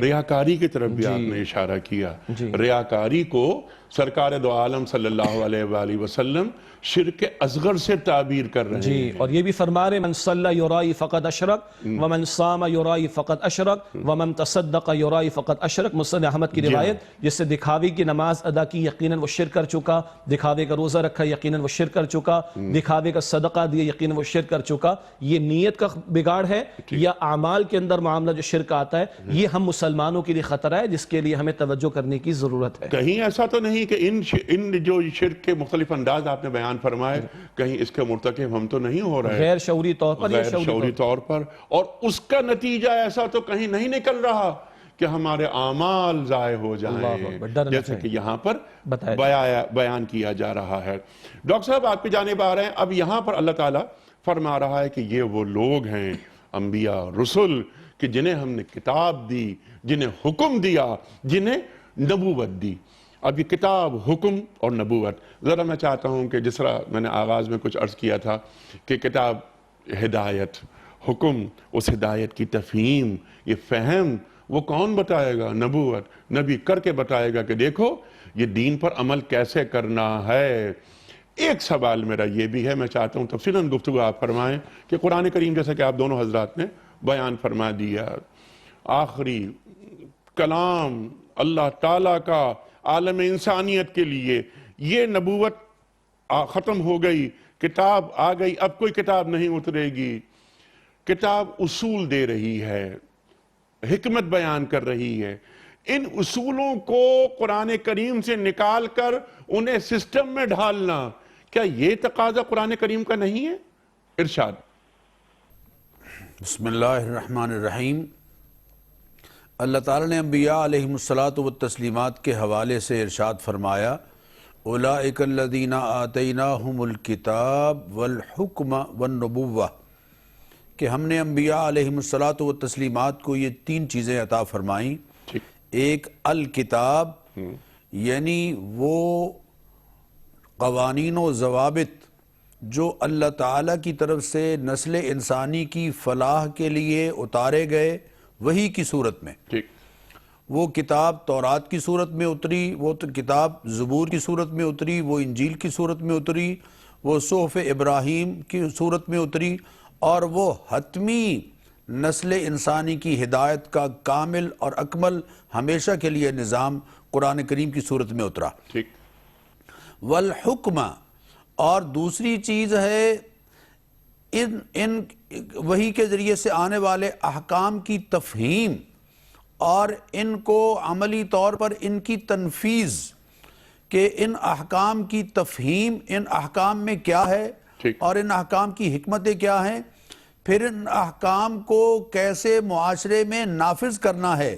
ریاکاری کی طرف بھی آپ نے اشارہ کیا. ریاکاری کو سرکار دو عالم صلی اللہ علیہ وآلہ وسلم شرک اصغر سے تعبیر کر رہے ہیں. اور یہ بھی فرما رہے من صلی یرائی فقد اشرک ومن صام یرائی فقد اشرک ومن تصدق یرائی فقد اشرک. مسند احمد کی روایت، جس سے دکھاوے کی نماز ادا کی یقیناً وہ شرک کر چکا، دکھاوے کا روزہ رکھا یقیناً وہ شرک کر چکا، دکھاوے کا صدقہ دیا یقیناً وہ شرک کر چکا. یہ نیت کا بگاڑ ہے یا اعمال کے اندر معاملہ جو شرک آتا ہے، یہ ہم مسلمانوں کے لیے خطرہ ہے جس کے لیے ہمیں توجہ کرنے کی ضرورت ہے. کہیں ایسا تو نہیں کہ ان جو شرک کے مختلف انداز آپ نے بیان فرمائے، کہیں اس کے مرتکب ہم تو نہیں ہو رہے غیر شعوری طور پر، غیر شعوری طور پر، اور اس کا نتیجہ ایسا تو کہیں نہیں نکل رہا کہ ہمارے اعمال ضائع ہو جائیں، جیسے کہ یہاں پر بیان کیا جا رہا ہے. ڈاکٹر صاحب آپ کی جانب آ رہے ہیں. اب یہاں پر اللہ تعالیٰ فرما رہا ہے کہ یہ وہ لوگ ہیں انبیاء رسل کہ جنہیں ہم نے کتاب دی، جنہیں حکم دیا، جنہیں نبوت دی. اب یہ کتاب، حکم اور نبوت، ذرا میں چاہتا ہوں کہ جس طرح میں نے آغاز میں کچھ عرض کیا تھا کہ کتاب ہدایت، حکم اس ہدایت کی تفہیم، یہ فہم وہ کون بتائے گا؟ نبوت، نبی کر کے بتائے گا کہ دیکھو یہ دین پر عمل کیسے کرنا ہے۔ ایک سوال میرا یہ بھی ہے، میں چاہتا ہوں تفصیلاً گفتگو آپ فرمائیں کہ قرآن کریم جیسا کہ آپ دونوں حضرات نے بیان فرما دیا، آخری کلام اللہ تعالیٰ کا عالم انسانیت کے لیے، یہ نبوت ختم ہو گئی، کتاب آ گئی، اب کوئی کتاب نہیں اترے گی، کتاب اصول دے رہی ہے، حکمت بیان کر رہی ہے، ان اصولوں کو قرآن کریم سے نکال کر انہیں سسٹم میں ڈھالنا، کیا یہ تقاضا قرآن کریم کا نہیں ہے؟ ارشاد۔ بسم اللہ الرحمن الرحیم۔ اللہ تعالیٰ نے انبیاء علیہم الصلاۃ والتسلیمات کے حوالے سے ارشاد فرمایا، اولئک الذین آتیناہم الکتاب والحکم والنبوہ، کہ ہم نے انبیاء علیہم الصلاۃ والتسلیمات کو یہ تین چیزیں عطا فرمائیں۔ ایک الکتاب، یعنی وہ قوانین و ضوابط جو اللہ تعالیٰ کی طرف سے نسل انسانی کی فلاح کے لیے اتارے گئے وحی کی صورت میں۔ وہ کتاب تورات کی صورت میں اتری، وہ کتاب زبور کی صورت میں اتری، وہ انجیل کی صورت میں اتری، وہ صحف ابراہیم کی صورت میں اتری، اور وہ حتمی نسل انسانی کی ہدایت کا کامل اور اکمل ہمیشہ کے لیے نظام قرآن کریم کی صورت میں اترا۔ والحکمہ، اور دوسری چیز ہے ان وحی کے ذریعے سے آنے والے احکام کی تفہیم اور ان کو عملی طور پر ان کی تنفیذ، کہ ان احکام کی تفہیم، ان احکام میں کیا ہے اور ان احکام کی حکمتیں کیا ہیں، پھر ان احکام کو کیسے معاشرے میں نافذ کرنا ہے،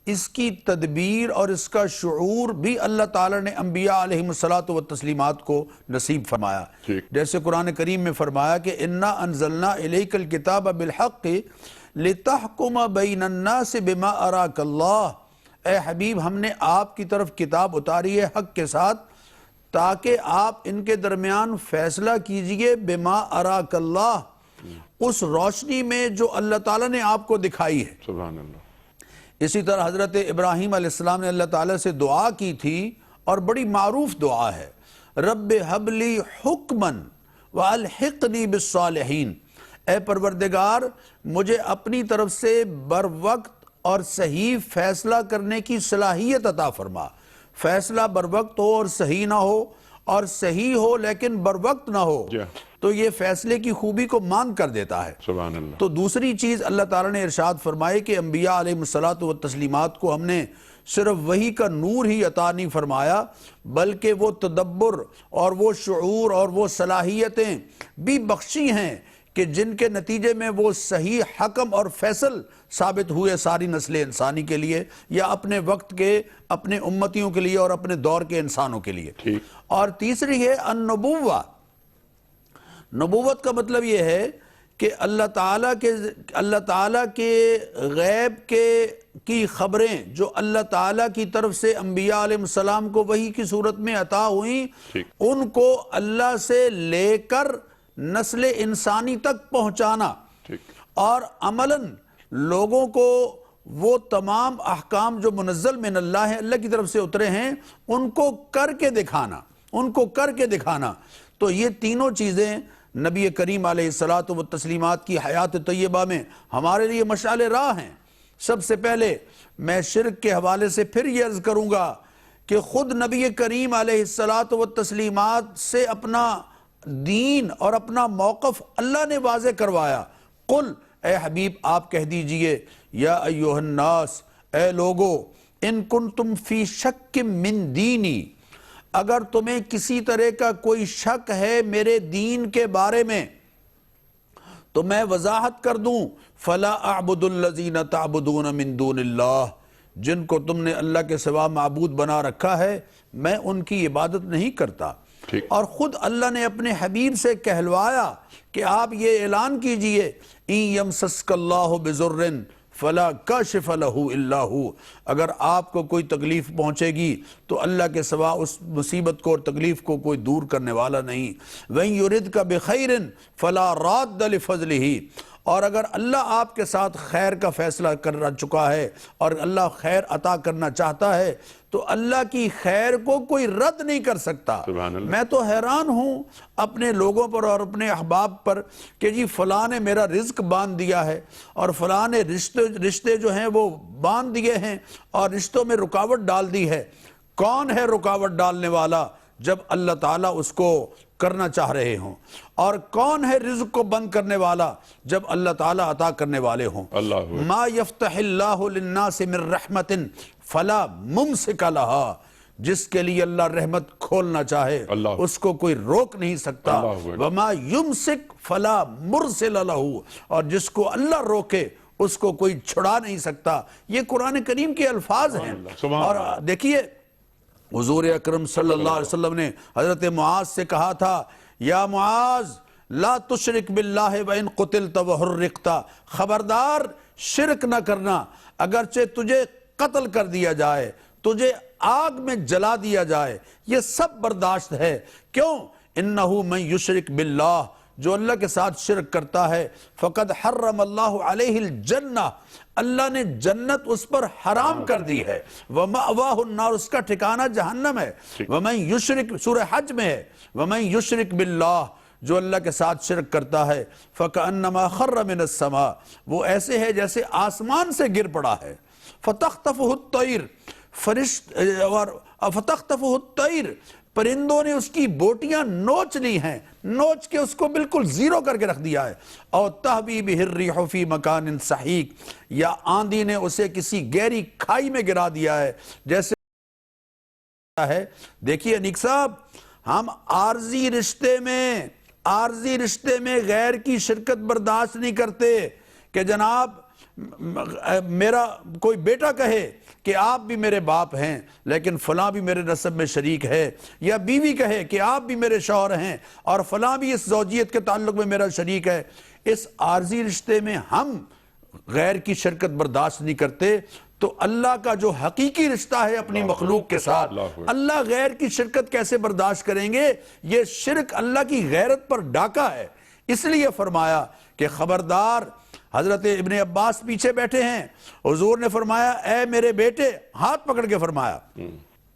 اس کی تدبیر اور اس کا شعور بھی اللہ تعالیٰ نے انبیاء علیہم الصلاۃ والتسلیمات کو نصیب فرمایا۔ جیسے قرآن کریم میں فرمایا کہ انا انزلنا الیک الکتاب بالحق لتحکم بین الناس بما اراک اللہ، اے حبیب ہم نے آپ کی طرف کتاب اتاری ہے حق کے ساتھ تاکہ آپ ان کے درمیان فیصلہ کیجئے بما اراک اللہ، اس روشنی میں جو اللہ تعالیٰ نے آپ کو دکھائی ہے۔ سبحان اللہ۔ اسی طرح حضرت ابراہیم علیہ السلام نے اللہ تعالیٰ سے دعا کی تھی، اور بڑی معروف دعا ہے، رب حب لی حکمن والحقنی بالصالحین، اے پروردگار مجھے اپنی طرف سے بر وقت اور صحیح فیصلہ کرنے کی صلاحیت عطا فرما۔ فیصلہ بر وقت ہو اور صحیح نہ ہو، اور صحیح ہو لیکن بر وقت نہ ہو، تو یہ فیصلے کی خوبی کو مان کر دیتا ہے۔ سبحان اللہ۔ تو دوسری چیز اللہ تعالیٰ نے ارشاد فرمائی کہ انبیاء علیہم الصلاۃ والتسلیمات کو ہم نے صرف وحی کا نور ہی عطا نہیں فرمایا، بلکہ وہ تدبر اور وہ شعور اور وہ صلاحیتیں بھی بخشی ہیں کہ جن کے نتیجے میں وہ صحیح حکم اور فیصل ثابت ہوئے ساری نسل انسانی کے لیے، یا اپنے وقت کے، اپنے امتیوں کے لیے اور اپنے دور کے انسانوں کے لیے۔ اور تیسری ہے النبوہ۔ نبوت کا مطلب یہ ہے کہ اللہ تعالیٰ کے غیب کی خبریں جو اللہ تعالیٰ کی طرف سے انبیاء علیہ السلام کو وحی کی صورت میں عطا ہوئیں، ان کو اللہ سے لے کر نسل انسانی تک پہنچانا، اور عملاً لوگوں کو وہ تمام احکام جو منزل من اللہ ہے، اللہ کی طرف سے اترے ہیں، ان کو کر کے دکھانا۔ تو یہ تینوں چیزیں نبی کریم علیہ الصلاۃ والتسلیمات کی حیات طیبہ میں ہمارے لیے مشعل راہ ہیں۔ سب سے پہلے میں شرک کے حوالے سے پھر یہ عرض کروں گا کہ خود نبی کریم علیہ الصلاۃ والتسلیمات سے اپنا دین اور اپنا موقف اللہ نے واضح کروایا۔ قل، اے حبیب آپ کہہ دیجئے، یا ایھا الناس، اے لوگو، ان کنتم فی شک من دینی، اگر تمہیں کسی طرح کا کوئی شک ہے میرے دین کے بارے میں تو میں وضاحت کر دوں، فلا اعبد الذین تعبدون من دون اللہ، جن کو تم نے اللہ کے سوا معبود بنا رکھا ہے میں ان کی عبادت نہیں کرتا۔ اور خود اللہ نے اپنے حبیب سے کہلوایا کہ آپ یہ اعلان کیجئے، ان یمسسک اللہ بضر فلا کاشف لہ الا ہو، اگر آپ کو کوئی تکلیف پہنچے گی تو اللہ کے سوا اس مصیبت کو اور تکلیف کو کوئی دور کرنے والا نہیں۔ وَإِن يُرِدْكَ بِخَيْرٍ فَلَا رَادَّ لِفَضْلِهِ، اور اگر اللہ آپ کے ساتھ خیر کا فیصلہ کر چکا ہے اور اللہ خیر عطا کرنا چاہتا ہے تو اللہ کی خیر کو کوئی رد نہیں کر سکتا۔ میں تو حیران ہوں اپنے لوگوں پر اور اپنے احباب پر کہ جی فلاں نے میرا رزق باندھ دیا ہے اور فلاں نے رشتے جو ہیں وہ باندھ دیے ہیں اور رشتوں میں رکاوٹ ڈال دی ہے۔ کون ہے رکاوٹ ڈالنے والا جب اللہ تعالیٰ اس کو کرنا چاہ رہے ہوں؟ اور کون ہے رزق کو بند کرنے والا جب اللہ تعالیٰ عطا کرنے والے ہوں؟ ما یفتح اللہ للناس من رحمت فلا ممسک لہا، جس کے لیے اللہ رحمت کھولنا چاہے اس کو کوئی روک نہیں سکتا۔ وما یمسک فلا مرسل لہ، اور جس کو اللہ روکے اس کو کوئی چھڑا نہیں سکتا۔ یہ قرآن کریم کے الفاظ ہیں۔ اور دیکھیے حضور اکرم صلی اللہ علیہ وسلم نے حضرت معاذ سے کہا تھا، یا معاذ لا تشرک باللہ وإن قتلت وحرقت، خبردار شرک نہ کرنا، اگرچہ تجھے قتل کر دیا جائے، تجھے آگ میں جلا دیا جائے، یہ سب برداشت ہے۔ کیوں؟ انہو من یشرک باللہ، جو اللہ کے ساتھ شرک کرتا ہے، فقد حرم اللہ علیہ الجنہ، اللہ نے جنت اس پر حرام کر دی ہے، وَمَأْوَاهُ النَّارُ، اس کا ٹھکانہ جہنم ہے۔ وَمَن یشرک، سورہ حج میں ہے، وَمَن یشرک بِاللَّهِ، جو اللہ کے ساتھ شرک کرتا ہے، فَكَأَنَّمَا خَرَّ مِنَ السَّمَاءِ، وہ ایسے ہے جیسے آسمان سے گر پڑا ہے۔ فَتَخْطَفُهُ الطَّيْرُ، اور فَتَخْطَفُهُ الطَّيْرُ، پرندوں نے اس کی بوٹیاں نوچ لی ہیں، نوچ کے اس کو بالکل زیرو کر کے رکھ دیا ہے۔ اور تہوی بہ الرِّیحُ فی مکان سحیق، یا آندھی نے اسے کسی گہری کھائی میں گرا دیا ہے جیسے ہے۔ دیکھیے انیک صاحب، ہم عارضی رشتے میں غیر کی شرکت برداشت نہیں کرتے کہ جناب میرا کوئی بیٹا کہے کہ آپ بھی میرے باپ ہیں لیکن فلاں بھی میرے نسب میں شریک ہے، یا بیوی کہے کہ آپ بھی میرے شوہر ہیں اور فلاں بھی اس زوجیت کے تعلق میں میرا شریک ہے۔ اس عارضی رشتے میں ہم غیر کی شرکت برداشت نہیں کرتے، تو اللہ کا جو حقیقی رشتہ ہے اپنی مخلوق کے ساتھ، اللہ غیر کی شرکت کیسے برداشت کریں گے؟ یہ شرک اللہ کی غیرت پر ڈاکہ ہے۔ اس لیے فرمایا کہ خبردار، حضرت ابن عباس پیچھے بیٹھے ہیں، حضور نے فرمایا اے میرے بیٹے، ہاتھ پکڑ کے فرمایا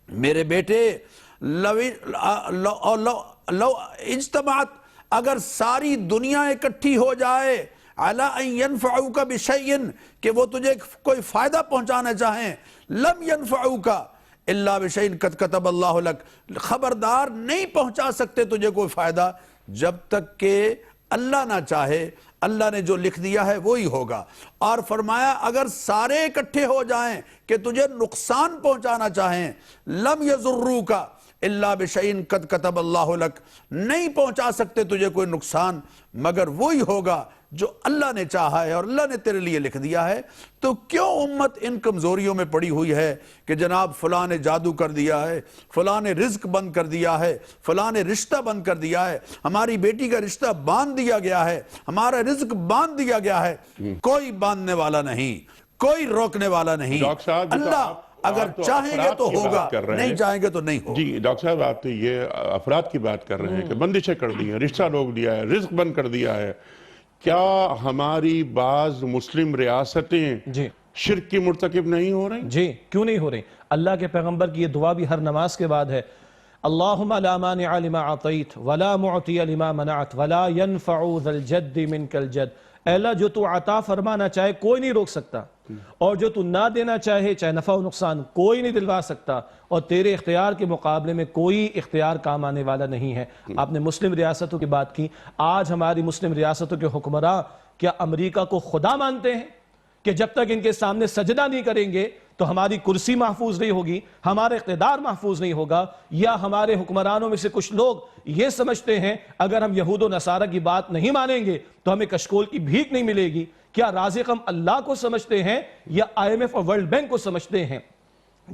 میرے بیٹے، لو اجتماعت، اگر ساری دنیا اکٹھی ہو جائے علی ان ینفعوک بشیء، کہ وہ تجھے کوئی فائدہ پہنچانا چاہیں، لم ینفعوک الا بشیء قد کتب اللہ لک، خبردار نہیں پہنچا سکتے تجھے کوئی فائدہ جب تک کہ اللہ نہ چاہے، اللہ نے جو لکھ دیا ہے وہی ہوگا۔ اور فرمایا اگر سارے اکٹھے ہو جائیں کہ تجھے نقصان پہنچانا چاہیں، لم یضروک الا بشیء قد کتب اللہ لک، نہیں پہنچا سکتے تجھے کوئی نقصان مگر وہی ہوگا جو اللہ نے چاہا ہے اور اللہ نے تیرے لیے لکھ دیا ہے۔ تو کیوں امت ان کمزوریوں میں پڑی ہوئی ہے کہ جناب فلاں نے جادو کر دیا ہے، فلاں نے رزق بند کر دیا ہے، فلاں نے رشتہ بند کر دیا ہے، ہماری بیٹی کا رشتہ باندھ دیا گیا ہے، ہمارا رزق باندھ دیا گیا ہے۔ کوئی باندھنے والا نہیں، کوئی روکنے والا نہیں، اللہ اگر چاہیں گے تو ہوگا، نہیں چاہیں گے تو نہیں ہوگا۔ جی ڈاکٹر صاحب، آپ تو یہ افراد کی بات کر رہے ہیں کہ بندشیں کر دی ہیں، رشتہ روک دیا ہے، رزق بند کر دیا ہے۔ کیا ہماری بعض مسلم ریاستیں شرک کی مرتکب نہیں ہو رہی؟ جی کیوں نہیں ہو رہی؟ اللہ کے پیغمبر کی یہ دعا بھی ہر نماز کے بعد ہے، اللہم لا مانع لما عطیت ولا معطی لما منعت ولا ينفع ذا الجد منک الجد۔ اے اللہ جو تو عطا فرمانا چاہے کوئی نہیں روک سکتا، اور جو تو نہ دینا چاہے چاہے نفع و نقصان کوئی نہیں دلوا سکتا، اور تیرے اختیار کے مقابلے میں کوئی اختیار کام آنے والا نہیں ہے۔ آپ نے مسلم ریاستوں کی بات کی، آج ہماری مسلم ریاستوں کے حکمراں کیا امریکہ کو خدا مانتے ہیں کہ جب تک ان کے سامنے سجدہ نہیں کریں گے تو ہماری کرسی محفوظ نہیں ہوگی، ہمارا اقتدار محفوظ نہیں ہوگا؟ یا ہمارے حکمرانوں میں سے کچھ لوگ یہ سمجھتے ہیں اگر ہم یہود و نصارہ کی بات نہیں مانیں گے تو ہمیں کشکول کی بھیک نہیں ملے گی؟ کیا رازق ہم اللہ کو سمجھتے ہیں یا IMF اور ورلڈ بینک کو سمجھتے ہیں؟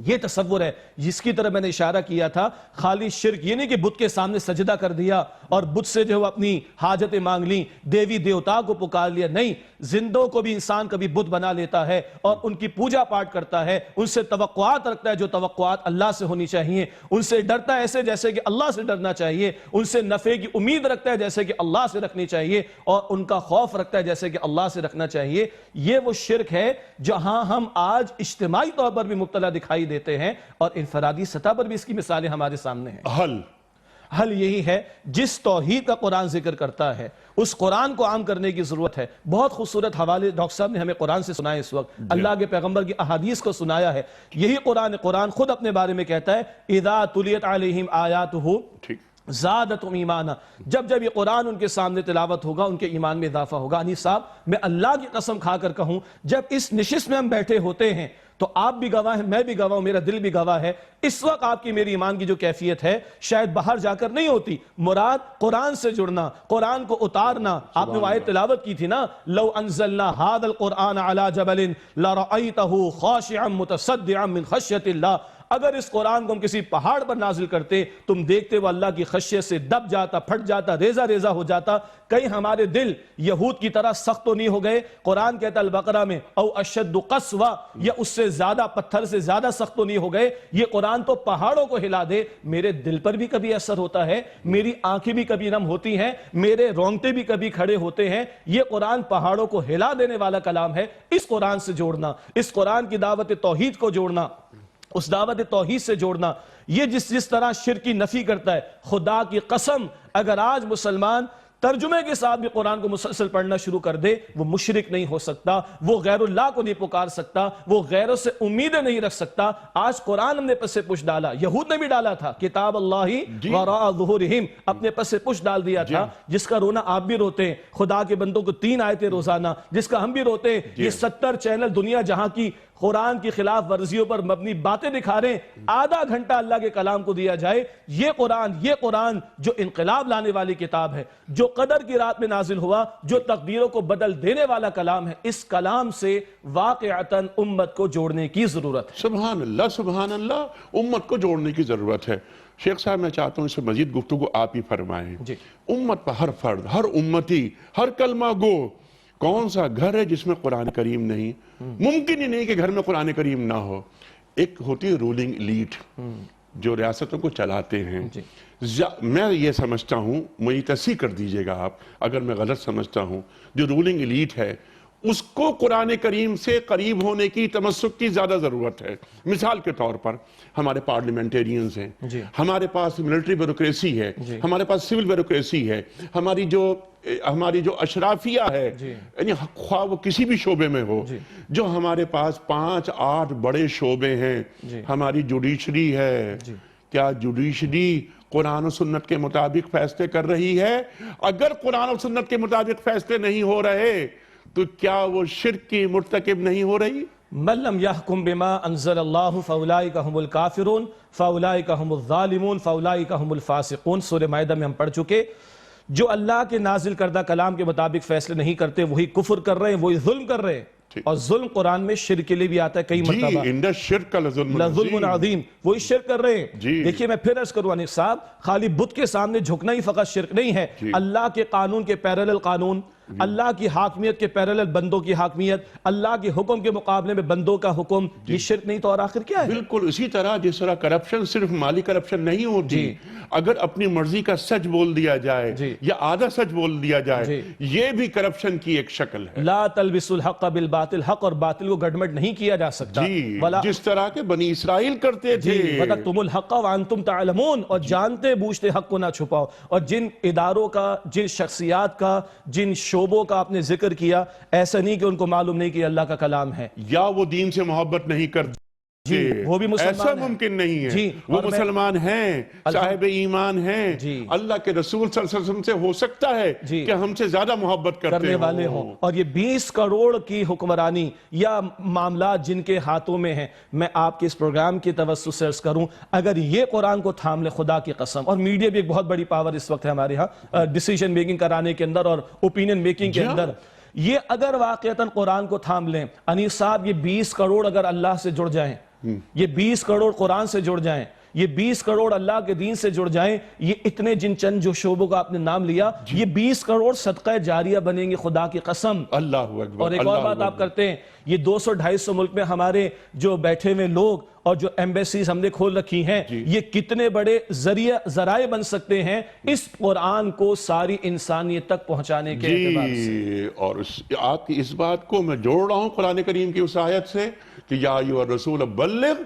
یہ تصور ہے جس کی طرح میں نے اشارہ کیا تھا. خالی شرک یہ نہیں کہ بت کے سامنے سجدہ کر دیا اور بت سے جو اپنی حاجتیں مانگ لیں, دیوی دیوتا کو پکار لیا. نہیں, زندوں کو بھی انسان کبھی بت بنا لیتا ہے اور ان کی پوجا پاٹ کرتا ہے, ان سے توقعات رکھتا ہے جو توقعات اللہ سے ہونی چاہیے, ان سے ڈرتا ہے ایسے جیسے کہ اللہ سے ڈرنا چاہیے, ان سے نفع کی امید رکھتا ہے جیسے کہ اللہ سے رکھنی چاہیے, اور ان کا خوف رکھتا ہے جیسے کہ اللہ سے رکھنا چاہیے. یہ وہ شرک ہے جہاں ہم آج اجتماعی طور پر بھی مبتلا دکھائی دیتے ہیں, اور انفرادی سطح پر بھی اس کی مثالیں ہمارے سامنے ہیں. حل یہی ہے جس توحید کا قرآن ذکر کرتا ہے اس قرآن کو عام کرنے کی ضرورت ہے. بہت خوبصورت حوالے ڈاکٹر صاحب نے ہمیں قرآن سے سنائے, اس وقت اللہ کے پیغمبر کی احادیث کو سنایا ہے. یہی قرآن خود اپنے بارے میں کہتا ہے اذا تلیت علیہم آیاتہ زادتہم ایمانا, جب یہ قرآن ان کے سامنے تلاوت ہوگا ان کے ایمان میں اضافہ ہوگا. انیس صاحب, میں اللہ کی قسم کھا کر کہوں, جب اس نشست میں ہم بیٹھے ہوتے ہیں تو آپ بھی گواہ ہیں, میں بھی گواہ ہوں, میرا دل بھی گواہ ہے. اس وقت آپ کی میری ایمان کی جو کیفیت ہے شاید باہر جا کر نہیں ہوتی. مراد قرآن سے جڑنا, قرآن کو اتارنا. آپ نے وہ آیت تلاوت کی تھی نا, لو انزلنا هذا القرآن على جبل لرأيته خاشعا متصدعا من خشیت اللہ. اگر اس قرآن کو ہم کسی پہاڑ پر نازل کرتے, تم دیکھتے وہ اللہ کی خشیت سے دب جاتا, پھٹ جاتا, ریزہ ریزہ ہو جاتا. کہیں ہمارے دل یہود کی طرح سخت تو نہیں ہو گئے؟ قرآن کہتا البقرہ میں او اشد قسوہ, یا اس سے زیادہ پتھر سے زیادہ سخت تو نہیں ہو گئے؟ یہ قرآن تو پہاڑوں کو ہلا دے. میرے دل پر بھی کبھی اثر ہوتا ہے, میری آنکھیں بھی کبھی نم ہوتی ہیں, میرے رونگٹے بھی کبھی کھڑے ہوتے ہیں. یہ قرآن پہاڑوں کو ہلا دینے والا کلام ہے. اس قرآن سے جوڑنا, اس قرآن کی دعوت توحید کو جوڑنا, اس دعوت توحید سے جوڑنا, یہ جس طرح شرک کی نفی کرتا ہے. خدا کی قسم اگر آج مسلمان ترجمے کے ساتھ بھی قرآن کو مسلسل پڑھنا شروع کر دے, وہ مشرک نہیں ہو سکتا, وہ غیر اللہ کو نہیں پکار سکتا, وہ غیروں سے امیدیں نہیں رکھ سکتا. آج قرآن ہم نے پس پش ڈالا, یہود نے بھی ڈالا تھا, کتاب اللہ وراء ظہورہم, اپنے پس پش ڈال دیا تھا. جس کا رونا آپ بھی روتے ہیں, خدا کے بندوں کو 3 آیتیں روزانہ, جس کا ہم بھی روتے ہیں. یہ 70 چینل دنیا جہاں کی قرآن کی خلاف ورزیوں پر مبنی باتیں دکھا رہے ہیں, آدھا گھنٹہ اللہ کے کلام کو دیا جائے. یہ قرآن جو انقلاب لانے والی کتاب ہے, جو قدر کی رات میں نازل ہوا, جو تقدیروں کو بدل دینے والا کلام ہے, اس کلام سے واقعتاً امت کو جوڑنے کی ضرورت ہے. سبحان اللہ, سبحان اللہ, امت کو جوڑنے کی ضرورت ہے. شیخ صاحب میں چاہتا ہوں اس سے مزید گفتگو آپ ہی فرمائیں. امت پر ہر فرد, ہر امتی, ہر کلمہ گو, کون سا گھر ہے جس میں قرآن کریم نہیں؟ ممکن ہی نہیں کہ گھر میں قرآن کریم نہ ہو. ایک ہوتی ہے رولنگ ایلیٹ جو ریاستوں کو چلاتے ہیں. میں یہ سمجھتا ہوں, مجھے تصحیح کر دیجئے گا آپ اگر میں غلط سمجھتا ہوں, جو رولنگ ایلیٹ ہے اس کو قرآن کریم سے قریب ہونے کی تمسک کی زیادہ ضرورت ہے. مثال کے طور پر ہمارے پارلیمنٹیرینز ہیں, ہمارے پاس ملٹری بیوروکریسی ہے, ہمارے پاس سول بیوروکریسی ہے, ہماری جو اشرافیہ ہے, یعنی خواہ وہ کسی بھی شعبے میں ہو, جو ہمارے پاس 5-8 بڑے شعبے ہیں. ہماری جوڈیشری ہے, کیا جوڈیشری قرآن و سنت کے مطابق فیصلے کر رہی ہے؟ اگر قرآن و سنت کے مطابق فیصلے نہیں ہو رہے تو کیا وہ شرک کی مرتکب نہیں ہو رہی؟ من لم يحكم بما انزل اللہ فاولئک هم الکافرون فاولئک هم الظالمون فاولئک هم الفاسقون. سورہ مائدہ میں ہم پڑھ چکے, جو اللہ کے نازل کردہ کلام کے مطابق فیصلے نہیں کرتے وہی کفر کر رہے ہیں, وہی ظلم کر رہے ہیں. اور ظلم قرآن میں شرک کے لیے بھی آتا ہے کئی مرتبہ, ان الشرک لظلم عظیم, وہی شرک کر رہے ہیں. دیکھیے میں پھر عرض کروں انیس صاحب, خالی بت کے سامنے جھکنا ہی فقط شرک نہیں ہے. اللہ کے قانون کے پیرالل قانون, اللہ کی حاکمیت کے پیرالل بندوں کی حاکمیت, اللہ کے حکم کے مقابلے میں بندوں کا حکم, یہ شرک نہیں تو اور آخر کیا ہے؟ بالکل اسی طرح جس طرح کرپشن صرف مالی کرپشن نہیں ہوتی, اگر اپنی مرضی کا سچ بول دیا جائے یا آدھا سچ بول دیا جائے, یہ بھی کرپشن کی ایک شکل ہے. لا تلبسوا الحق بالباطل, حق اور باطل کو گڑمٹ نہیں کیا جا سکتا. جس طرح کے بنی اسرائیل کرتے تھے, وَتَكْتُمُوا الْحَقَّ وَأَنْتُمْ تَعْلَمُونَ, اور جانتے بوجھتے حق کو نہ چھپاؤ. اور جن اداروں کا, جن شخصیات کا, جن شعبوں کا آپ نے ذکر کیا, ایسا نہیں کہ ان کو معلوم نہیں کہ اللہ کا کلام ہے, یا وہ دین سے محبت نہیں کرتے, وہ بھی مسلمان ایسا ممکن نہیں ہے. وہ مسلمان ہیں, صاحب ایمان ہیں, اللہ کے رسول صلی اللہ علیہ وسلم سے ہو سکتا ہے کہ ہم سے زیادہ محبت کرنے والے ہوں. اور یہ 20 کروڑ کی حکمرانی یا معاملات جن کے ہاتھوں میں ہیں, میں آپ کے اس پروگرام کی توسط سے عرض کروں, اگر یہ قرآن کو تھام لے خدا کی قسم, اور میڈیا بھی ایک بہت بڑی پاور اس وقت ہے ہمارے ہاں ڈیسیژن میکنگ کرانے کے اندر اور اوپینین میکنگ کے اندر, یہ اگر واقعتاً قرآن کو تھام لیں, انیس صاحب یہ 20 کروڑ اگر اللہ سے جڑ جائیں, یہ 20 کروڑ قرآن سے جڑ جائیں، یہ 20 کروڑ اللہ کے دین سے جڑ جائیں، یہ اتنے جن چند جو شعبوں کا آپ نے نام لیا، یہ 20 کروڑ صدقہ جاریہ بنیں گے، خدا کی قسم۔ اللہ اکبر۔ اور ایک اور بات آپ کرتے ہیں، یہ 200-250 ملک میں ہمارے جو بیٹھے ہوئے لوگ اور جو ایمبیسیز ہم نے کھول رکھی ہیں، یہ کتنے بڑے ذرائع بن سکتے ہیں اس قرآن کو ساری انسانیت تک پہنچانے کے اعتبار سے۔ اور آپ کی اس بات کو میں جوڑ رہا ہوں قرآن کریم کی اس آیت سے کہ یا ایھا الرسول بلغ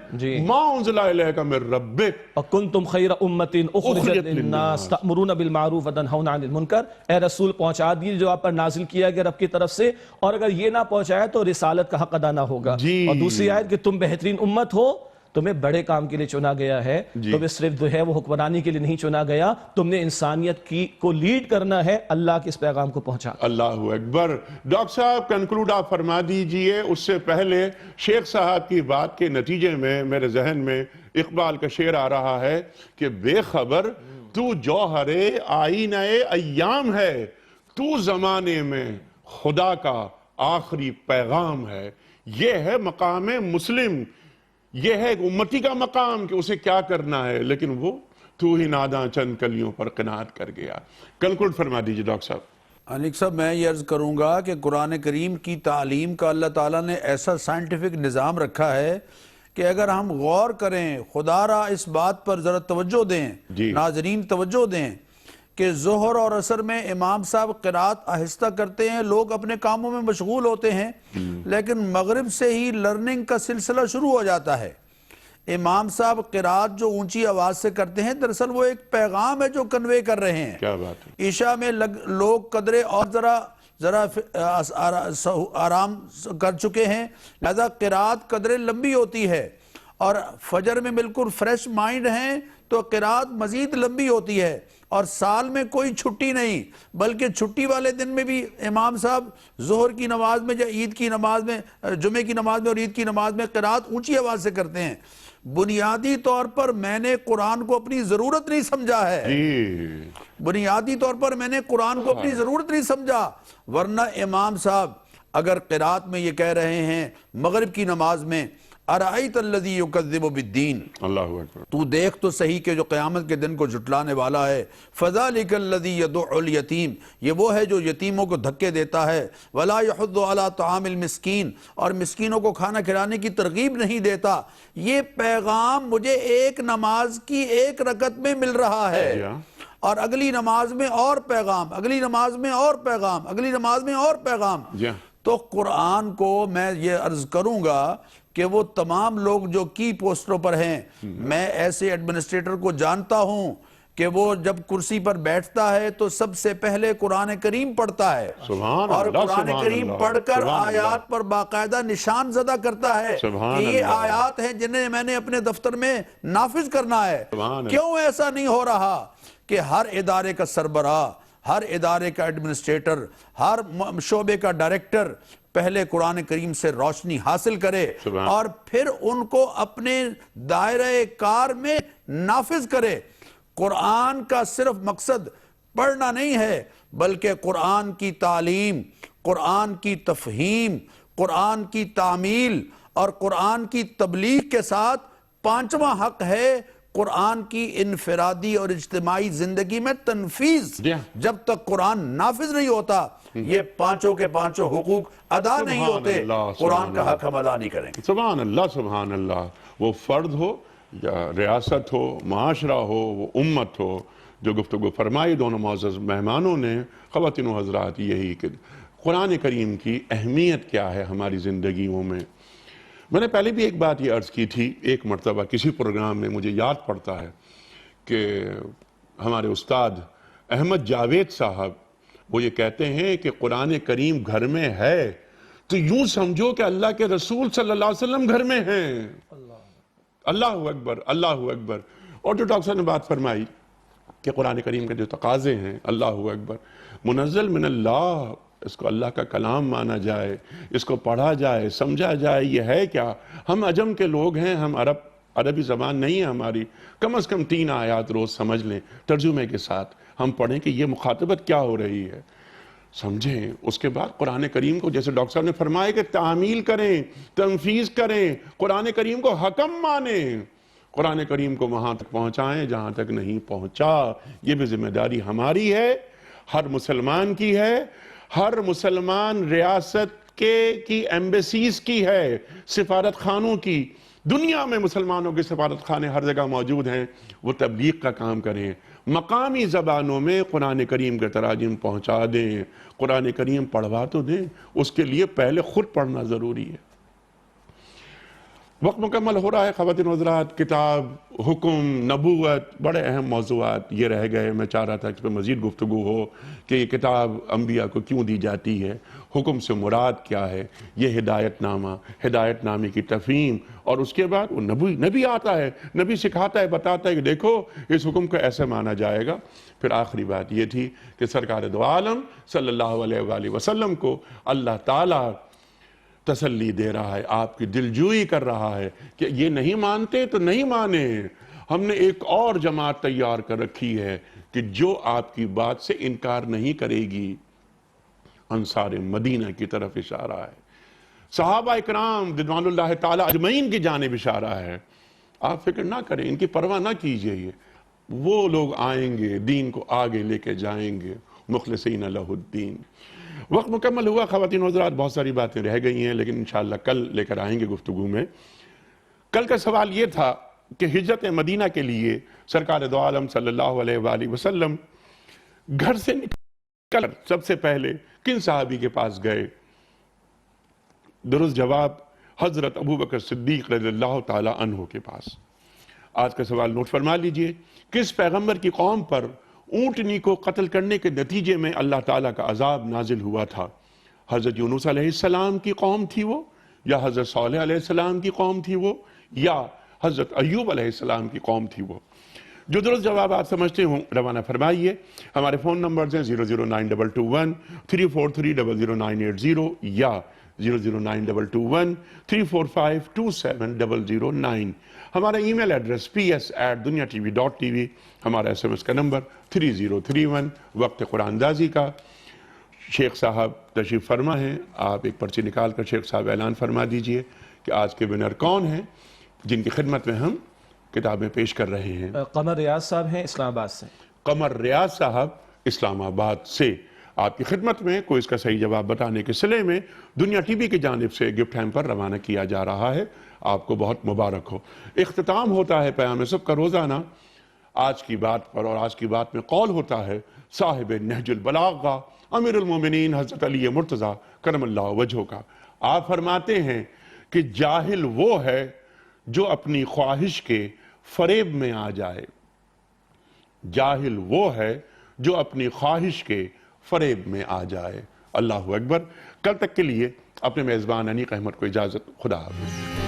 ما انزل الیک من ربک وکنتم خیر امۃ اخرجت للناس تأمرون بالمعروف وتنہون عن المنکر، اے رسول پہنچا دیجیے جو آپ پر نازل کیا گیا رب کی طرف سے، اور اگر یہ نہ پہنچایا تو رسالت کا حق ادا نہ ہوگا۔ اور دوسری آیت کہ تم بہترین امت ہو، تمہیں بڑے کام کے لیے چنا گیا ہے، تمہیں صرف جو ہے وہ حکمرانی کے لیے نہیں چنا گیا، تم نے انسانیت کو لیڈ کرنا ہے اللہ کے اس پیغام کو پہنچا۔ اللہ اکبر۔ ڈاکٹر صاحب کنکلوڈ آپ فرما دیجئے، اس سے پہلے شیخ صاحب کی بات کے نتیجے میں میرے ذہن میں اقبال کا شعر آ رہا ہے کہ بے خبر تو جوہر آئینہ ایام ہے، تو زمانے میں خدا کا آخری پیغام ہے۔ یہ ہے مقام مسلم، یہ ہے امتی کا مقام کہ اسے کیا کرنا ہے، لیکن وہ تو ہی ناداں چند کلیوں پر قناعت کر گیا۔ کنکلوڈ فرما دیجئے ڈاکٹر صاحب۔ انیک صاحب میں یہ عرض کروں گا کہ قرآن کریم کی تعلیم کا اللہ تعالیٰ نے ایسا سائنٹیفک نظام رکھا ہے کہ اگر ہم غور کریں، خدا را اس بات پر ذرا توجہ دیں، ناظرین توجہ دیں کہ ظہر اور عصر میں امام صاحب قرات آہستہ کرتے ہیں، لوگ اپنے کاموں میں مشغول ہوتے ہیں، لیکن مغرب سے ہی لرننگ کا سلسلہ شروع ہو جاتا ہے۔ امام صاحب قرات جو اونچی آواز سے کرتے ہیں، دراصل وہ ایک پیغام ہے جو کنوے کر رہے ہیں۔ کیا بات ہے۔ عشاء میں لوگ قدرے اور ذرا آرام کر چکے ہیں، لہذا قرات قدرے لمبی ہوتی ہے، اور فجر میں بالکل فریش مائنڈ ہیں تو قرات مزید لمبی ہوتی ہے، اور سال میں کوئی چھٹی نہیں، بلکہ چھٹی والے دن میں بھی امام صاحب ظہر کی نماز میں یا عید کی نماز میں، جمعے کی نماز میں اور عید کی نماز میں قرات اونچی آواز سے کرتے ہیں۔ بنیادی طور پر میں نے قرآن کو اپنی ضرورت نہیں سمجھا ہے، بنیادی طور پر میں نے قرآن کو اپنی ضرورت نہیں سمجھا، ورنہ امام صاحب اگر قرات میں یہ کہہ رہے ہیں مغرب کی نماز میں ارأیت الذی یکذب بالدین، اللہ اکبر، تو دیکھ تو صحیح کہ جو قیامت کے دن کو جھٹلانے والا ہے، فذالک الذی یدع الیتیم، یہ وہ ہے جو یتیموں کو دھکے دیتا ہے، ولا یحض علی طعام المسکین، اور مسکینوں کو کھانا کھلانے کی ترغیب نہیں دیتا۔ یہ پیغام مجھے ایک نماز کی ایک رکعت میں مل رہا ہے، اور اگلی نماز میں اور پیغام، اگلی نماز میں اور پیغام، اگلی نماز میں اور پیغام۔ تو قرآن کو میں یہ عرض کروں گا کہ وہ تمام لوگ جو کی پوسٹروں پر ہیں، میں ایسے ایڈمنسٹریٹر کو جانتا ہوں کہ وہ جب کرسی پر بیٹھتا ہے تو سب سے پہلے قرآن کریم پڑھتا ہے، اور قرآن کریم پڑھ کر آیات پر باقاعدہ نشان زدہ کرتا ہے کہ یہ آیات ہیں جنہیں میں نے اپنے دفتر میں نافذ کرنا ہے۔ کیوں ایسا نہیں ہو رہا کہ ہر ادارے کا سربراہ، ہر ادارے کا ایڈمنسٹریٹر، ہر شعبے کا ڈائریکٹر پہلے قرآن کریم سے روشنی حاصل کرے اور پھر ان کو اپنے دائرہ کار میں نافذ کرے۔ قرآن کا صرف مقصد پڑھنا نہیں ہے، بلکہ قرآن کی تعلیم، قرآن کی تفہیم، قرآن کی تعمیل اور قرآن کی تبلیغ کے ساتھ پانچواں حق ہے قرآن کی انفرادی اور اجتماعی زندگی میں تنفیذ۔ جب تک قرآن نافذ نہیں ہوتا، یہ پانچوں کے پانچوں حقوق ادا نہیں ہوتے، قرآن کا حق ہم ادا نہیں کریں گے۔ سبحان اللہ، سبحان اللہ۔ وہ فرد ہو یا ریاست ہو، معاشرہ ہو، وہ امت ہو، جو گفتگو فرمائی دونوں معزز مہمانوں نے، خواتین و حضرات، یہی کہ قرآن کریم کی اہمیت کیا ہے ہماری زندگیوں میں۔ میں نے پہلے بھی ایک بات یہ عرض کی تھی، ایک مرتبہ کسی پروگرام میں مجھے یاد پڑتا ہے کہ ہمارے استاد احمد جاوید صاحب وہ یہ کہتے ہیں کہ قرآن کریم گھر میں ہے تو یوں سمجھو کہ اللہ کے رسول صلی اللہ علیہ وسلم گھر میں ہیں۔ اللہ اکبر، اللہ اکبر۔ اور جو ڈاکٹر صاحب نے بات فرمائی کہ قرآن کریم کے جو تقاضے ہیں، اللہ اکبر، منزل من اللہ، اس کو اللہ کا کلام مانا جائے، اس کو پڑھا جائے، سمجھا جائے۔ یہ ہے کیا؟ ہم عجم کے لوگ ہیں، ہم عربی زبان نہیں ہے ہماری، کم از کم 3 آیات روز سمجھ لیں ترجمے کے ساتھ، ہم پڑھیں کہ یہ مخاطبت کیا ہو رہی ہے۔ سمجھیں. اس کے بعد قرآن کریم کو جیسے ڈاکٹر صاحب نے فرمایا کہ تعمیل کریں، تنفیذ کریں، قرآن کریم کو حکم مانیں، قرآن کریم کو وہاں تک پہنچائیں جہاں تک نہیں پہنچا. یہ بھی ذمہ داری ہماری ہے، ہر مسلمان کی ہے، ہر مسلمان ریاست کی ایمبیسیز کی ہے، سفارت خانوں کی. دنیا میں مسلمانوں کے سفارت خانے ہر جگہ موجود ہیں، وہ تبلیغ کا کام کریں، مقامی زبانوں میں قرآن کریم کے تراجم پہنچا دیں. قرآن کریم پڑھوا تو دیں، اس کے لیے پہلے خود پڑھنا ضروری ہے. وقت مکمل ہو رہا ہے خواتین و حضرات. کتاب، حکم، نبوت، بڑے اہم موضوعات یہ رہ گئے. میں چاہ رہا تھا کہ مزید گفتگو ہو کہ یہ کتاب انبیاء کو کیوں دی جاتی ہے، حکم سے مراد کیا ہے، یہ ہدایت نامہ، ہدایت نامے کی تفہیم، اور اس کے بعد وہ نبی آتا ہے، نبی سکھاتا ہے، بتاتا ہے کہ دیکھو اس حکم کو ایسے مانا جائے گا. پھر آخری بات یہ تھی کہ سرکار دو عالم صلی اللہ علیہ وآلہ وسلم کو اللہ تعالیٰ تسلی دے رہا ہے، آپ کی دلجوئی کر رہا ہے کہ یہ نہیں مانتے تو نہیں مانے. ہم نے ایک اور جماعت تیار کر رکھی ہے کہ جو آپ کی بات سے انکار نہیں کرے گی. انصار مدینہ کی طرف اشارہ ہے، صحابہ اکرام رضوان اللہ تعالی اجمعین کی جانب اشارہ ہے. آپ فکر نہ کریں، ان کی پرواہ نہ کیجئے. یہ وہ لوگ آئیں گے، دین کو آگے لے کے جائیں گے، مخلصین لہ الدین. وقت مکمل ہوا خواتین و حضرات. بہت ساری باتیں رہ گئی ہیں لیکن انشاءاللہ کل لے کر آئیں گے گفتگو میں. کل کا سوال یہ تھا کہ ہجرت مدینہ کے لیے سرکار دو عالم صلی اللہ علیہ وآلہ وسلم گھر سے نکل سب سے پہلے کن صحابی کے پاس گئے؟ درست جواب حضرت ابوبکر صدیق رضی اللہ تعالی عنہ کے پاس. آج کا سوال نوٹ فرما لیجئے. کس پیغمبر کی قوم پر اونٹنی کو قتل کرنے کے نتیجے میں اللہ تعالیٰ کا عذاب نازل ہوا تھا؟ حضرت یونس علیہ السلام کی قوم تھی وہ، یا حضرت صالح علیہ السلام کی قوم تھی وہ، یا حضرت ایوب علیہ السلام کی قوم تھی وہ؟ جو درست جواب آپ سمجھتے ہوں روانہ فرمائیے. ہمارے فون نمبرز ہیں 00922 343 00980 یا 00922 345 27009. ہمارا ای میل ایڈریس ps@duniatv.tv. ہمارا SMS کا نمبر 3031. وقت قرآن اندازی کا شیخ صاحب تشریف فرما ہیں. آپ ایک پرچی نکال کر شیخ صاحب اعلان فرما دیجئے کہ آج کے ونر کون ہیں جن کی خدمت میں ہم کتابیں پیش کر رہے ہیں. قمر ریاض صاحب ہیں اسلام آباد سے. قمر ریاض صاحب اسلام آباد سے آپ کی خدمت میں کوئی اس کا صحیح جواب بتانے کے صلے میں دنیا ٹی وی کی جانب سے گفٹ ہیمپر روانہ کیا جا رہا ہے. آپ کو بہت مبارک ہو. اختتام ہوتا ہے پیام صبح کا روزانہ آج کی بات پر، اور آج کی بات میں قول ہوتا ہے صاحب نہج البلاغہ امیر المومنین حضرت علی مرتضیٰ کرم اللہ وجہہ کا. آپ فرماتے ہیں کہ جاہل وہ ہے جو اپنی خواہش کے فریب میں آ جائے. جاہل وہ ہے جو اپنی خواہش کے فریب میں آ جائے. اللہ اکبر. کل تک کے لیے اپنے میزبان انیق احمد کو اجازت. خدا حافظ.